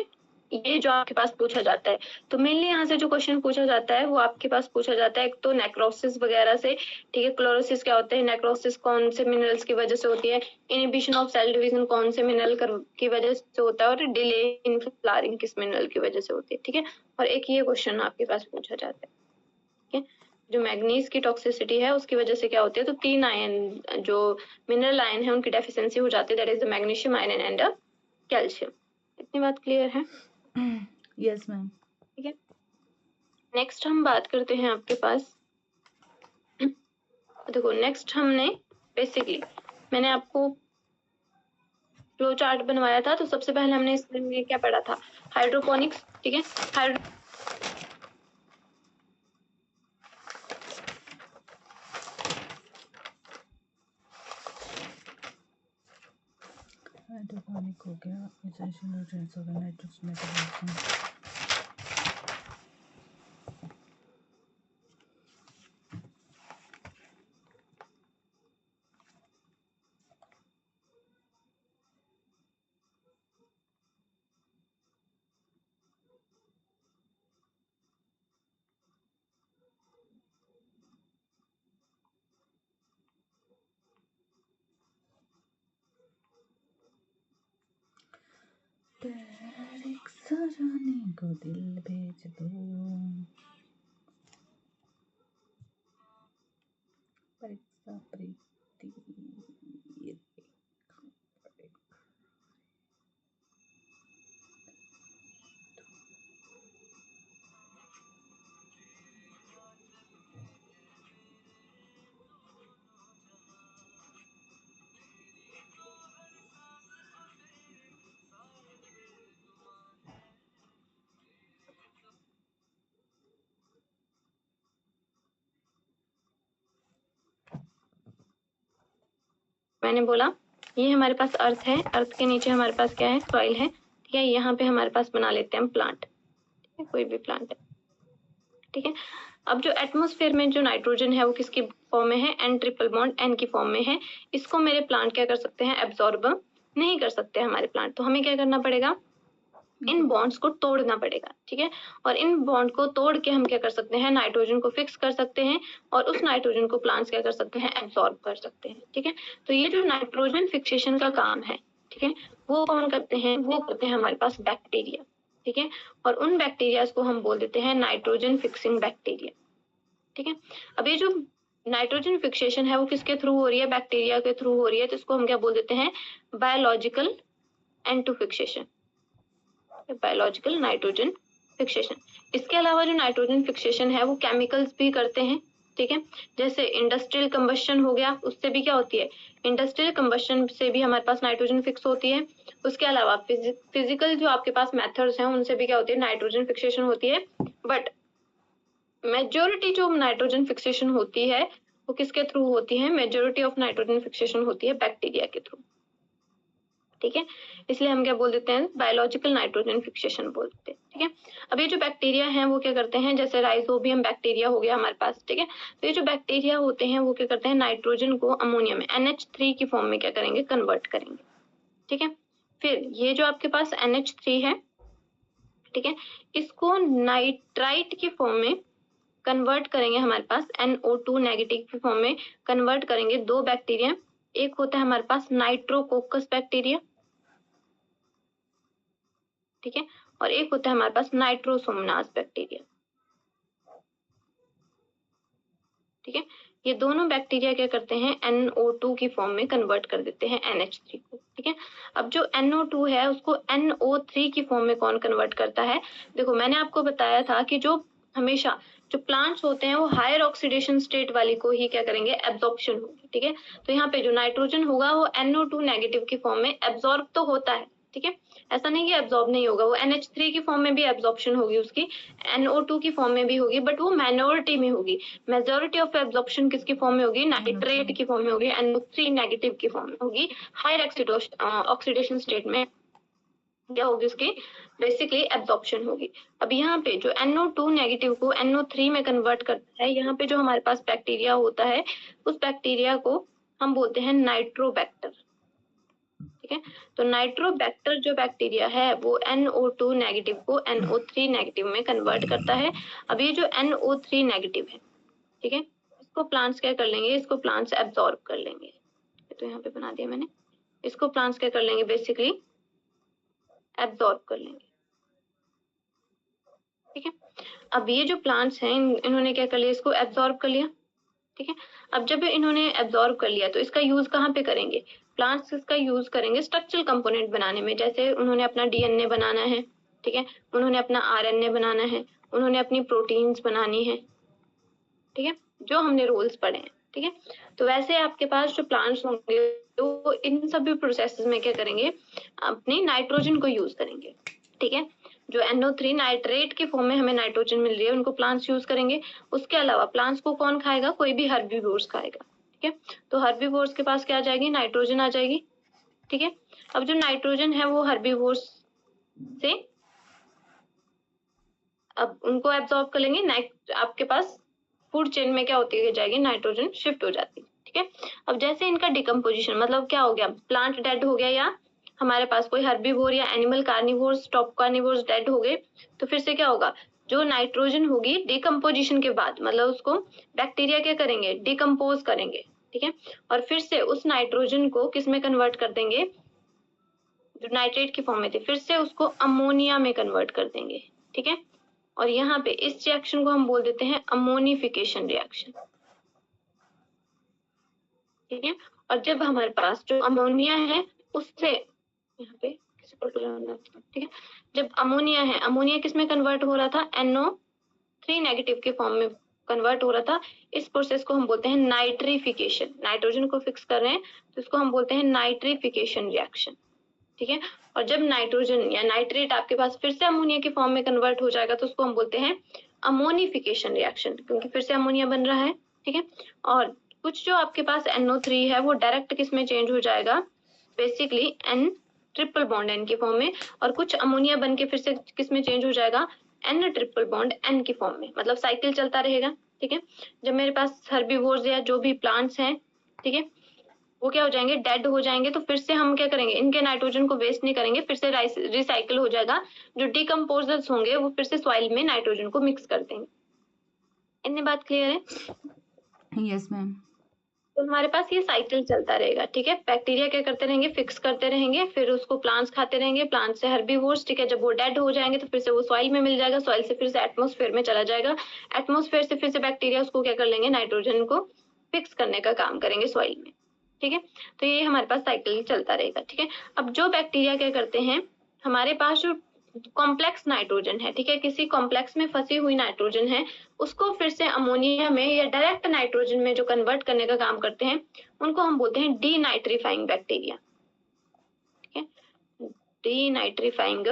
ये जो आपके पास पूछा जाता है, तो मेनली यहाँ से जो क्वेश्चन पूछा जाता है वो आपके पास पूछा जाता है एक तो नेक्रोसिस वगैरह से, ठीक है, क्लोरोसिस क्या होता है, नेक्रोसिस कौन से मिनरल्स की वजह से होती है, इनहिबिशन ऑफ सेल डिवीजन कौन से मिनरल की वजह से होता है, और डिले इन फ्लावरिंग किस मिनरल की वजह से होती है, ठीक है। और एक ये क्वेश्चन आपके पास पूछा जाता है, ठीक है, जो मैग्नीज की टॉक्सिसिटी है उसकी वजह से क्या होती है, तो 3 आयन जो मिनरल आयन है उनकी डेफिशिएंसी हो जाती है, that is the magnesium, iron and calcium. इतनी बात क्लियर है? Yes ma'am. ठीक है, नेक्स्ट हम बात करते हैं आपके पास, देखो नेक्स्ट हमने बेसिकली मैंने आपको फ्लो चार्ट बनवाया था, तो सबसे पहले हमने इसमें क्या पढ़ा था, हाइड्रोपोनिक्स, ठीक है। हाइड्रोपोनिक हो गया, एसेंशियल न्यूट्रिएंट्स हो गया, नाइट्रोजन मेटाबॉलिज्म। एक सजाने को दिल भेज दो, परीक्षा प्रीति। मैंने बोला ये हमारे पास अर्थ है, अर्थ के नीचे हमारे पास क्या है, सॉइल है, ठीक है। यहाँ पे हमारे पास बना लेते हैं हम प्लांट, ठीक है, कोई भी प्लांट है, ठीक है। अब जो एटमॉस्फेयर में जो नाइट्रोजन है वो किसकी फॉर्म में है, N ट्रिपल बॉन्ड N की फॉर्म में है। इसको मेरे प्लांट क्या कर सकते हैं, एब्जॉर्ब नहीं कर सकते हमारे प्लांट, तो हमें क्या करना पड़ेगा, इन बॉन्ड्स को तोड़ना पड़ेगा, ठीक है। और इन बॉन्ड को तोड़ के हम क्या कर सकते हैं, नाइट्रोजन को फिक्स कर सकते हैं और उस नाइट्रोजन को प्लांट्स क्या कर सकते हैं, एब्जॉर्ब कर सकते हैं, ठीक है। तो ये जो नाइट्रोजन फिक्सेशन का काम है, ठीक है, वो कौन करते हैं, वो करते हैं हमारे पास बैक्टीरिया, ठीक है। और उन बैक्टीरिया को हम बोल देते हैं नाइट्रोजन फिक्सिंग बैक्टीरिया, ठीक है। अब ये जो नाइट्रोजन फिक्सेशन है वो किसके थ्रू हो रही है, बैक्टीरिया के थ्रू हो रही है, तो इसको हम क्या बोल देते हैं, biological N2 fixation, biological nitrogen fixation. इसके अलावा जो नाइट्रोजन फिक्सेशन है वो केमिकल्स भी करते हैं, ठीक है। जैसे इंडस्ट्रियल कंबशन हो गया, उससे भी क्या होती है, इंडस्ट्रियल कंबशन से भी हमारे पास नाइट्रोजन फिक्स होती है। उसके अलावा फिजिकल जो आपके पास मेथड्स हैं उनसे भी क्या होती है, नाइट्रोजन फिक्सेशन होती है। बट मेजोरिटी जो नाइट्रोजन फिक्सेशन होती है वो किसके थ्रू होती है, मेजोरिटी ऑफ नाइट्रोजन फिक्सेशन होती है बैक्टीरिया के थ्रू, ठीक है। इसलिए हम क्या बोल देते हैं, बायोलॉजिकल नाइट्रोजन फिक्सेशन बोल देते हैं, ठीक है। अब ये जो बैक्टीरिया हैं वो क्या करते हैं, जैसे राइजोबियम बैक्टीरिया हो गया हमारे पास, ठीक है। तो ये जो बैक्टीरिया होते हैं वो क्या करते हैं, नाइट्रोजन को अमोनिया में NH3 की फॉर्म में क्या करेंगे, कन्वर्ट करेंगे, ठीक है। फिर ये जो आपके पास NH3 है, ठीक है, इसको नाइट्राइट की फॉर्म में कन्वर्ट करेंगे, हमारे पास NO2 नेगेटिव की फॉर्म में कन्वर्ट करेंगे दो बैक्टीरिया। एक होता है हमारे पास नाइट्रोकोकस बैक्टीरिया, ठीक है, और एक होता है हमारे पास नाइट्रोसोमनास बैक्टीरिया, ठीक है। ये दोनों बैक्टीरिया क्या करते हैं, NO2 की फॉर्म में कन्वर्ट कर देते हैं NH3 को, ठीक है। अब जो NO2 है उसको NO3 की फॉर्म में कौन कन्वर्ट करता है, देखो मैंने आपको बताया था कि जो हमेशा जो प्लांट्स होते हैं वो हायर ऑक्सीडेशन स्टेट वाली को ही क्या करेंगे, एब्जॉर्प्शन होगी, ठीक है। तो यहाँ पे जो नाइट्रोजन होगा वो NO2 नेगेटिव की फॉर्म में एब्जॉर्ब तो होता है, ठीक है, ऐसा नहीं कि एब्जॉर्ब नहीं होगा, वो NH3 की फॉर्म में भी एब्जॉर्प्शन होगी उसकी, NO2 की फॉर्म में भी होगी, बट वो माइनॉरिटी में होगी। मेजॉरिटी ऑफ एब्जॉर्प्शन किसकी फॉर्म में होगी, नाइट्रेट की फॉर्म में होगी, NO3 नेगेटिव की फॉर्म में होगी। हायर ऑक्सीडेशन स्टेट में क्या होगी उसकी, बेसिकली एब्जॉर्प्शन होगी। अब यहाँ पे जो NO2 नेगेटिव को NO3 में कन्वर्ट करता है, यहाँ पे जो हमारे पास बैक्टीरिया होता है उस बैक्टीरिया को हम बोलते हैं नाइट्रोबैक्टर, ठीक है। तो नाइट्रोबैक्टर जो बैक्टीरिया है वो NO2 नेगेटिव को NO3 नेगेटिव में कन्वर्ट करता है। अब ये जो NO3 नेगेटिव है, ठीक है, इसको प्लांट्स क्या कर लेंगे, इसको प्लांट्स एब्जॉर्ब कर लेंगे, तो यहाँ पे बना दिया मैंने, इसको प्लांट्स क्या कर लेंगे, बेसिकली एब्जॉर्ब कर लेंगे, ठीक है। अब ये जो प्लांट्स हैं इन्होंने क्या कर लिया, इसको एब्जॉर्ब कर लिया, ठीक है। अब जब इन्होंने एब्जॉर्ब कर लिया तो इसका यूज कहाँ पे करेंगे, प्लांट्स इसका यूज करेंगे स्ट्रक्चरल कंपोनेंट बनाने में, जैसे उन्होंने अपना DNA बनाना है, ठीक है, उन्होंने अपना RNA बनाना है, उन्होंने अपनी प्रोटीन्स बनानी है, ठीक है, जो हमने रोल्स पढ़े हैं, ठीक है। तो वैसे आपके पास जो प्लांट्स होंगे वो इन सभी प्रोसेसेस में क्या करेंगे, अपनी नाइट्रोजन को यूज करेंगे। ठीक है, जो NO3 नाइट्रेट की फॉर्म में हमें नाइट्रोजन मिल रही है उनको प्लांट्स यूज करेंगे। उसके अलावा प्लांट्स को कौन खाएगा, कोई भी हर्बीवोर्स खाएगा। ठीक है, तो हर्बीवोर्स के पास क्या आ जाएगी, नाइट्रोजन आ जाएगी। ठीक है, अब जो नाइट्रोजन है वो हर्बीवोर्स से अब उनको एब्जॉर्ब कर लेंगे। आपके पास फूड चेन में क्या होती है जाएगी, नाइट्रोजन शिफ्ट हो जाती है। ठीक है, अब जैसे इनका डिकम्पोजिशन मतलब क्या हो गया, प्लांट डेड हो गया या हमारे पास कोई हर्बीवोर या animal carnivores, top carnivores dead हो गए, तो फिर से क्या होगा, जो नाइट्रोजन होगी डिकम्पोजिशन के बाद मतलब उसको बैक्टीरिया क्या करेंगे, डिकम्पोज करेंगे। ठीक है, और फिर से उस नाइट्रोजन को किस में कन्वर्ट कर देंगे, जो नाइट्रेट की फॉर्म में थी, फिर से उसको अमोनिया में कन्वर्ट कर देंगे। ठीक है, और यहाँ पे इस रिएक्शन को हम बोल देते हैं अमोनिफिकेशन रिएक्शन। ठीक है, और जब हमारे पास जो अमोनिया है उससे यहाँ पे ठीक है, जब अमोनिया है, अमोनिया किस में कन्वर्ट हो रहा था, NO3 नेगेटिव के फॉर्म में कन्वर्ट हो रहा था। इस प्रोसेस को हम बोलते हैं नाइट्रिफिकेशन। नाइट्रोजन को फिक्स कर रहे हैं तो इसको हम बोलते हैं नाइट्रिफिकेशन रिएक्शन। ठीक है, और जब नाइट्रोजन या नाइट्रेट आपके पास फिर से अमोनिया के फॉर्म में कन्वर्ट हो जाएगा तो उसको हम बोलते हैं अमोनिफिकेशन रिएक्शन, क्योंकि फिर से अमोनिया बन रहा है। ठीक है, और कुछ जो आपके पास NO3 है वो डायरेक्ट किस में चेंज हो जाएगा, basically N triple bond N की फॉर्म में, और कुछ अमोनिया बन के फिर से किस में चेंज हो जाएगा, N ट्रिपल बॉन्ड N की फॉर्म में, मतलब साइकिल चलता रहेगा। ठीक है, जब मेरे पास हर्बीवोर्स या जो भी प्लांट्स हैं, ठीक है, वो क्या हो जाएंगे, डेड हो जाएंगे, तो फिर से हम क्या करेंगे, इनके नाइट्रोजन को वेस्ट नहीं करेंगे, फिर से रिसाइकिल हो जाएगा। जो डिकम्पोजर्स होंगे वो फिर से सॉइल में नाइट्रोजन को मिक्स कर देंगे। इतनी बात क्लियर है? Yes ma'am. तो हमारे पास ये साइकिल चलता रहेगा। ठीक है, बैक्टीरिया क्या करते रहेंगे, फिक्स करते रहेंगे, फिर उसको प्लांट्स खाते रहेंगे, प्लांट से हर्बीवोर्स। ठीक है, जब वो डेड हो जाएंगे तो फिर से वो सॉइल में मिल जाएगा, सॉइल से फिर से एटमॉस्फेयर में चला जाएगा, एटमॉस्फेयर से फिर से बैक्टीरिया उसको क्या कर लेंगे, नाइट्रोजन को फिक्स करने का काम करेंगे सॉइल में। ठीक है, तो ये हमारे पास साइकिल चलता रहेगा। ठीक है, अब जो बैक्टीरिया क्या करते हैं, हमारे पास जो कॉम्प्लेक्स नाइट्रोजन है, ठीक है, किसी कॉम्प्लेक्स में फंसी हुई नाइट्रोजन है, उसको फिर से अमोनिया में या डायरेक्ट नाइट्रोजन में जो कन्वर्ट करने का काम करते हैं उनको हम बोलते हैं डीनाइट्रीफाइंग बैक्टीरिया। ठीक है, डीनाइट्रीफाइंग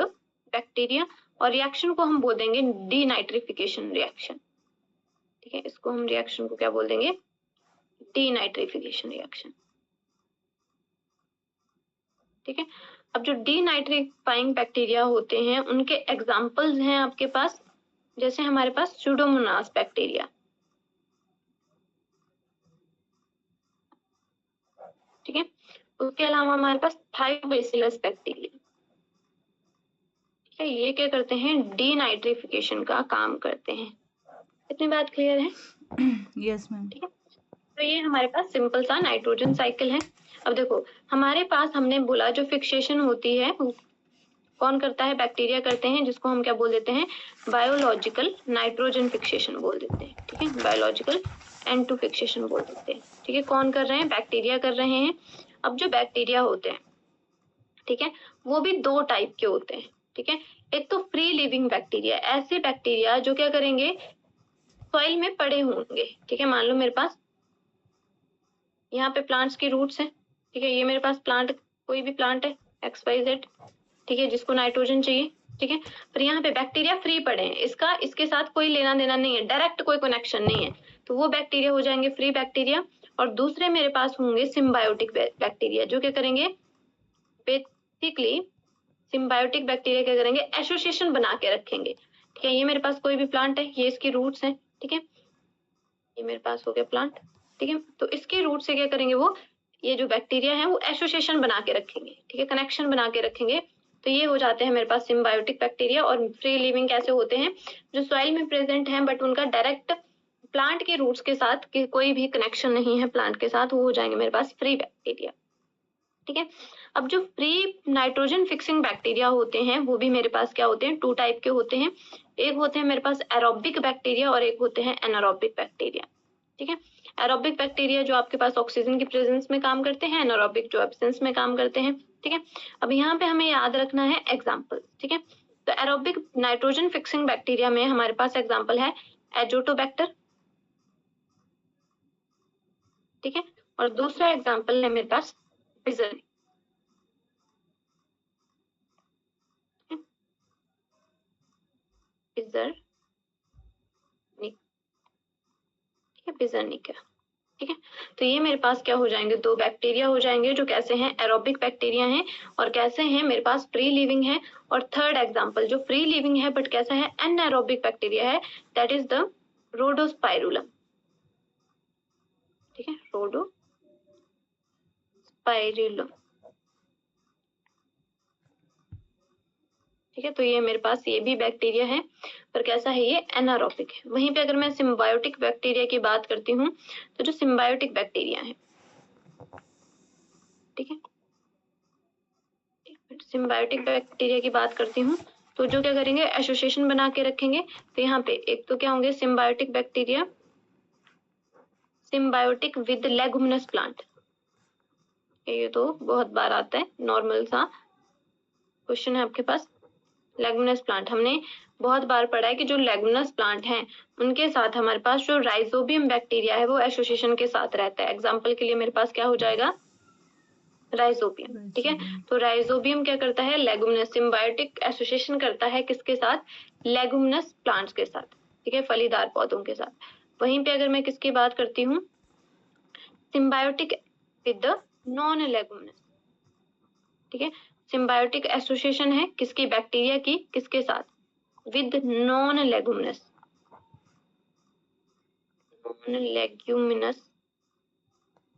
बैक्टीरिया, और रिएक्शन को हम बोल देंगे डीनाइट्रिफिकेशन रिएक्शन। ठीक है, इसको हम रिएक्शन को क्या बोल देंगे, डीनाइट्रिफिकेशन रिएक्शन। ठीक है, अब जो डीनाइट्रीफाइंग बैक्टीरिया होते हैं उनके एग्जांपल्स हैं आपके पास, जैसे हमारे पास सुडोमोनास बैक्टीरिया। ठीक है, उसके अलावा हमारे पास थायोबैसिलस बैक्टीरिया। ठीक है, ये क्या करते हैं, डीनाइट्रिफिकेशन का काम करते हैं। इतनी बात क्लियर है? Yes ma'am. ठीक है, तो ये हमारे पास सिंपल सा नाइट्रोजन साइकिल है। अब देखो हमारे पास हमने बोला जो फिक्सेशन होती है कौन करता है, बैक्टीरिया करते हैं, जिसको हम क्या बोल देते हैं, बायोलॉजिकल नाइट्रोजन फिक्सेशन बोल देते हैं। ठीक है, बायोलॉजिकल N2 फिक्सेशन बोल देते हैं। ठीक है, कौन कर रहे हैं, बैक्टीरिया कर रहे हैं। अब जो बैक्टीरिया होते हैं, ठीक है, वो भी दो टाइप के होते हैं। ठीक है, एक तो फ्री लिविंग बैक्टीरिया, ऐसे बैक्टीरिया जो क्या करेंगे, सॉइल में पड़े होंगे। ठीक है, मान लो मेरे पास यहाँ पे प्लांट्स की रूट्स हैं। ठीक है, ये मेरे पास प्लांट, कोई भी प्लांट है XYZ, ठीक है, जिसको नाइट्रोजन चाहिए। ठीक है, पर यहाँ पे बैक्टीरिया फ्री पड़े हैं, इसका इसके साथ कोई लेना देना नहीं है, डायरेक्ट कोई कनेक्शन नहीं है, तो वो बैक्टीरिया हो जाएंगे फ्री बैक्टीरिया। और दूसरे मेरे पास होंगे सिम्बायोटिक बैक्टीरिया, जो क्या करेंगे, बेसिकली सिम्बायोटिक बैक्टीरिया क्या करेंगे, एसोसिएशन बना के रखेंगे। ठीक है, ये मेरे पास कोई भी प्लांट है, ये इसकी रूट्स हैं। ठीक है, ये मेरे पास हो गया प्लांट। ठीक है, तो इसके रूट से क्या करेंगे, वो ये जो बैक्टीरिया है वो एसोसिएशन बना के रखेंगे। ठीक है, कनेक्शन बना के रखेंगे, तो ये हो जाते हैं मेरे पास सिम्बायोटिक बैक्टीरिया। और फ्री लिविंग कैसे होते हैं, जो सॉइल में प्रेजेंट हैं बट उनका डायरेक्ट प्लांट के रूट्स के साथ कोई भी कनेक्शन नहीं है प्लांट के साथ, वो हो जाएंगे मेरे पास फ्री बैक्टीरिया। ठीक है, अब जो फ्री नाइट्रोजन फिक्सिंग बैक्टीरिया होते हैं वो भी मेरे पास क्या होते हैं, टू टाइप के होते हैं। एक होते हैं मेरे पास एरोबिक बैक्टीरिया और एक होते हैं एनारोबिक बैक्टीरिया। ठीक है, एरोबिक बैक्टीरिया जो आपके पास ऑक्सीजन की प्रेजेंस में काम करते हैं, एनारोबिक जो एब्सेंस में काम करते हैं। ठीक है, अब यहाँ पे हमें याद रखना है एग्जाम्पल। ठीक है, तो एरोबिक नाइट्रोजन फिक्सिंग बैक्टीरिया में हमारे पास एग्जाम्पल है एजोटोबैक्टर, ठीक है। और दूसरा एग्जाम्पल है मेरे पास पिजन। पिजर ठीक है, पिजरनिका। ठीक है, तो ये मेरे पास क्या हो जाएंगे, दो बैक्टीरिया हो जाएंगे जो कैसे हैं, एरोबिक बैक्टीरिया हैं, और कैसे हैं मेरे पास फ्री लिविंग है। और थर्ड एग्जांपल जो फ्री लिविंग है बट कैसा है, एनारोबिक बैक्टीरिया है, दैट इज द रोडोस्पाइरुलम। ठीक है, रोडोस्पाइरुलम। ठीक है, तो ये मेरे पास ये भी बैक्टीरिया है पर कैसा है, ये एनारोबिक है। वहीं पे अगर मैं सिम्बायोटिक बैक्टीरिया की बात करती हूँ तो जो सिम्बायोटिक बैक्टीरिया है, ठीक है, सिम्बायोटिक बैक्टीरिया की बात करती हूँ तो जो क्या करेंगे, एसोसिएशन बना के रखेंगे। तो यहाँ पे एक तो क्या होंगे, symbiotic bacteria, symbiotic with leguminous plant. ये तो बहुत बार आता है, नॉर्मल सा क्वेश्चन है आपके पास। लेगुमिनस प्लांट हमने बहुत बार पढ़ा है कि जो लेगुमिनस प्लांट हैं उनके साथ हमारे पास जो राइजोबियम बैक्टीरिया है वो एसोसिएशन के साथ रहता है। एग्जाम्पल के लिए मेरे पास क्या हो जाएगा, राइजोबियम। ठीक है, तो राइजोबियम क्या करता है, लेगुमिनस, सिम्बायोटिक एसोसिएशन करता है किसके साथ, लेगुमिनस प्लांट्स के साथ। ठीक है, फलीदार पौधों के साथ। वहीं पे अगर मैं किसकी बात करती हूँ, symbiotic with the non leguminous. ठीक है, सिम्बायोटिक एसोसिएशन है किसकी, बैक्टीरिया की, किसके साथ, with non leguminous, non leguminous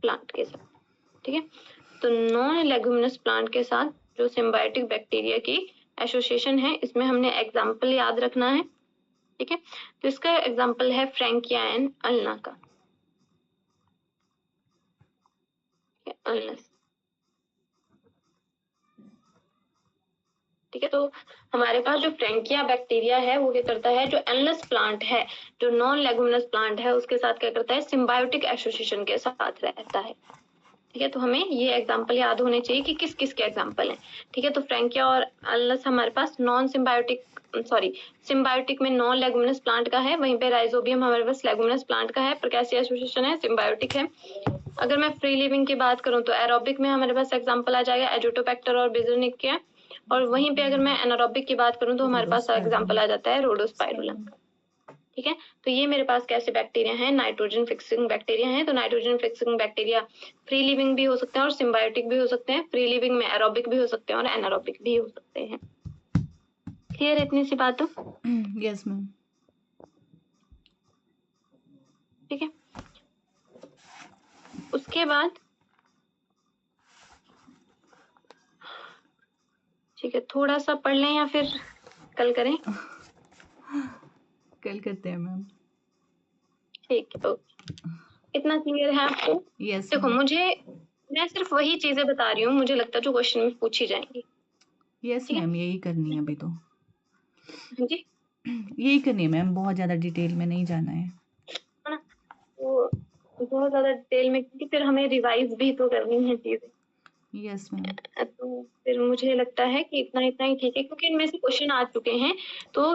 plant के साथ। ठीक है, तो नॉन लेगुमिनस प्लांट के साथ जो सिम्बायोटिक बैक्टीरिया की एसोसिएशन है, इसमें हमने एग्जाम्पल याद रखना है। ठीक है, तो इसका एग्जाम्पल है फ्रैंकिया एंड अल्ना का। अल्नस। ठीक है, तो हमारे पास जो फ्रैंकिया बैक्टीरिया है वो क्या करता है, जो एनलस प्लांट है, जो नॉन लेगुमिनस प्लांट है, उसके साथ क्या करता है, सिम्बायोटिक एसोसिएशन के साथ रहता है। ठीक है, तो हमें ये एग्जांपल याद होने चाहिए कि किस किस के एग्जांपल हैं। ठीक है, तो फ्रैंकिया और अल्नस हमारे पास नॉन सिम्बायोटिक, सॉरी, सिम्बायोटिक में नॉन लेगुमिनस प्लांट का है, वहीं पे राइजोबियम हमारे पास लेगुमिनस प्लांट का है, पर कैसी एसोसिएशन है, सिम्बायोटिक है। अगर मैं फ्री लिविंग की बात करूं तो एरोबिक में हमारे पास एग्जांपल आ जाएगा एजोटोबैक्टर और बिजर्निकिया। और वहीं पे अगर मैं एनारोबिक की बात करूं तो हमारे पास एग्जांपल आ जाता है रोडोस्पाइरुलम। ठीक है, तो ये मेरे पास कैसे बैक्टीरिया हैं, नाइट्रोजन फिक्सिंग बैक्टीरिया हैं। तो nitrogen fixing bacteria free living भी हो सकते हैं और सिम्बायोटिक भी हो सकते हैं। फ्री लिविंग में एरोबिक भी हो सकते हैं और एनारोबिक भी हो सकते हैं। क्लियर है इतनी सी बात? Yes ma'am. ठीक है, उसके बाद ठीक है, थोड़ा सा पढ़ लें या फिर कल करें? कल करते हैं मैम। ठीक है, ओके, इतना क्लियर है आपको? यस देखो मैं सिर्फ वही चीजें बता रही हूँ, मुझे लगता है जो क्वेश्चन में पूछी जाएंगी। यस मैम, यही करनी है अभी तो। हाँ जी, यही करनी है मैम, बहुत ज़्यादा डिटेल में नहीं जाना है। ना, तो बहुत ज्यादा डिटेल में क्योंकि फिर हमें रिवाइज भी तो करनी है चीजें। Yes ma'am. तो फिर मुझे लगता है कि इतना इतना ही ठीक है, क्योंकि इनमें से क्वेश्चन आ चुके हैं। तो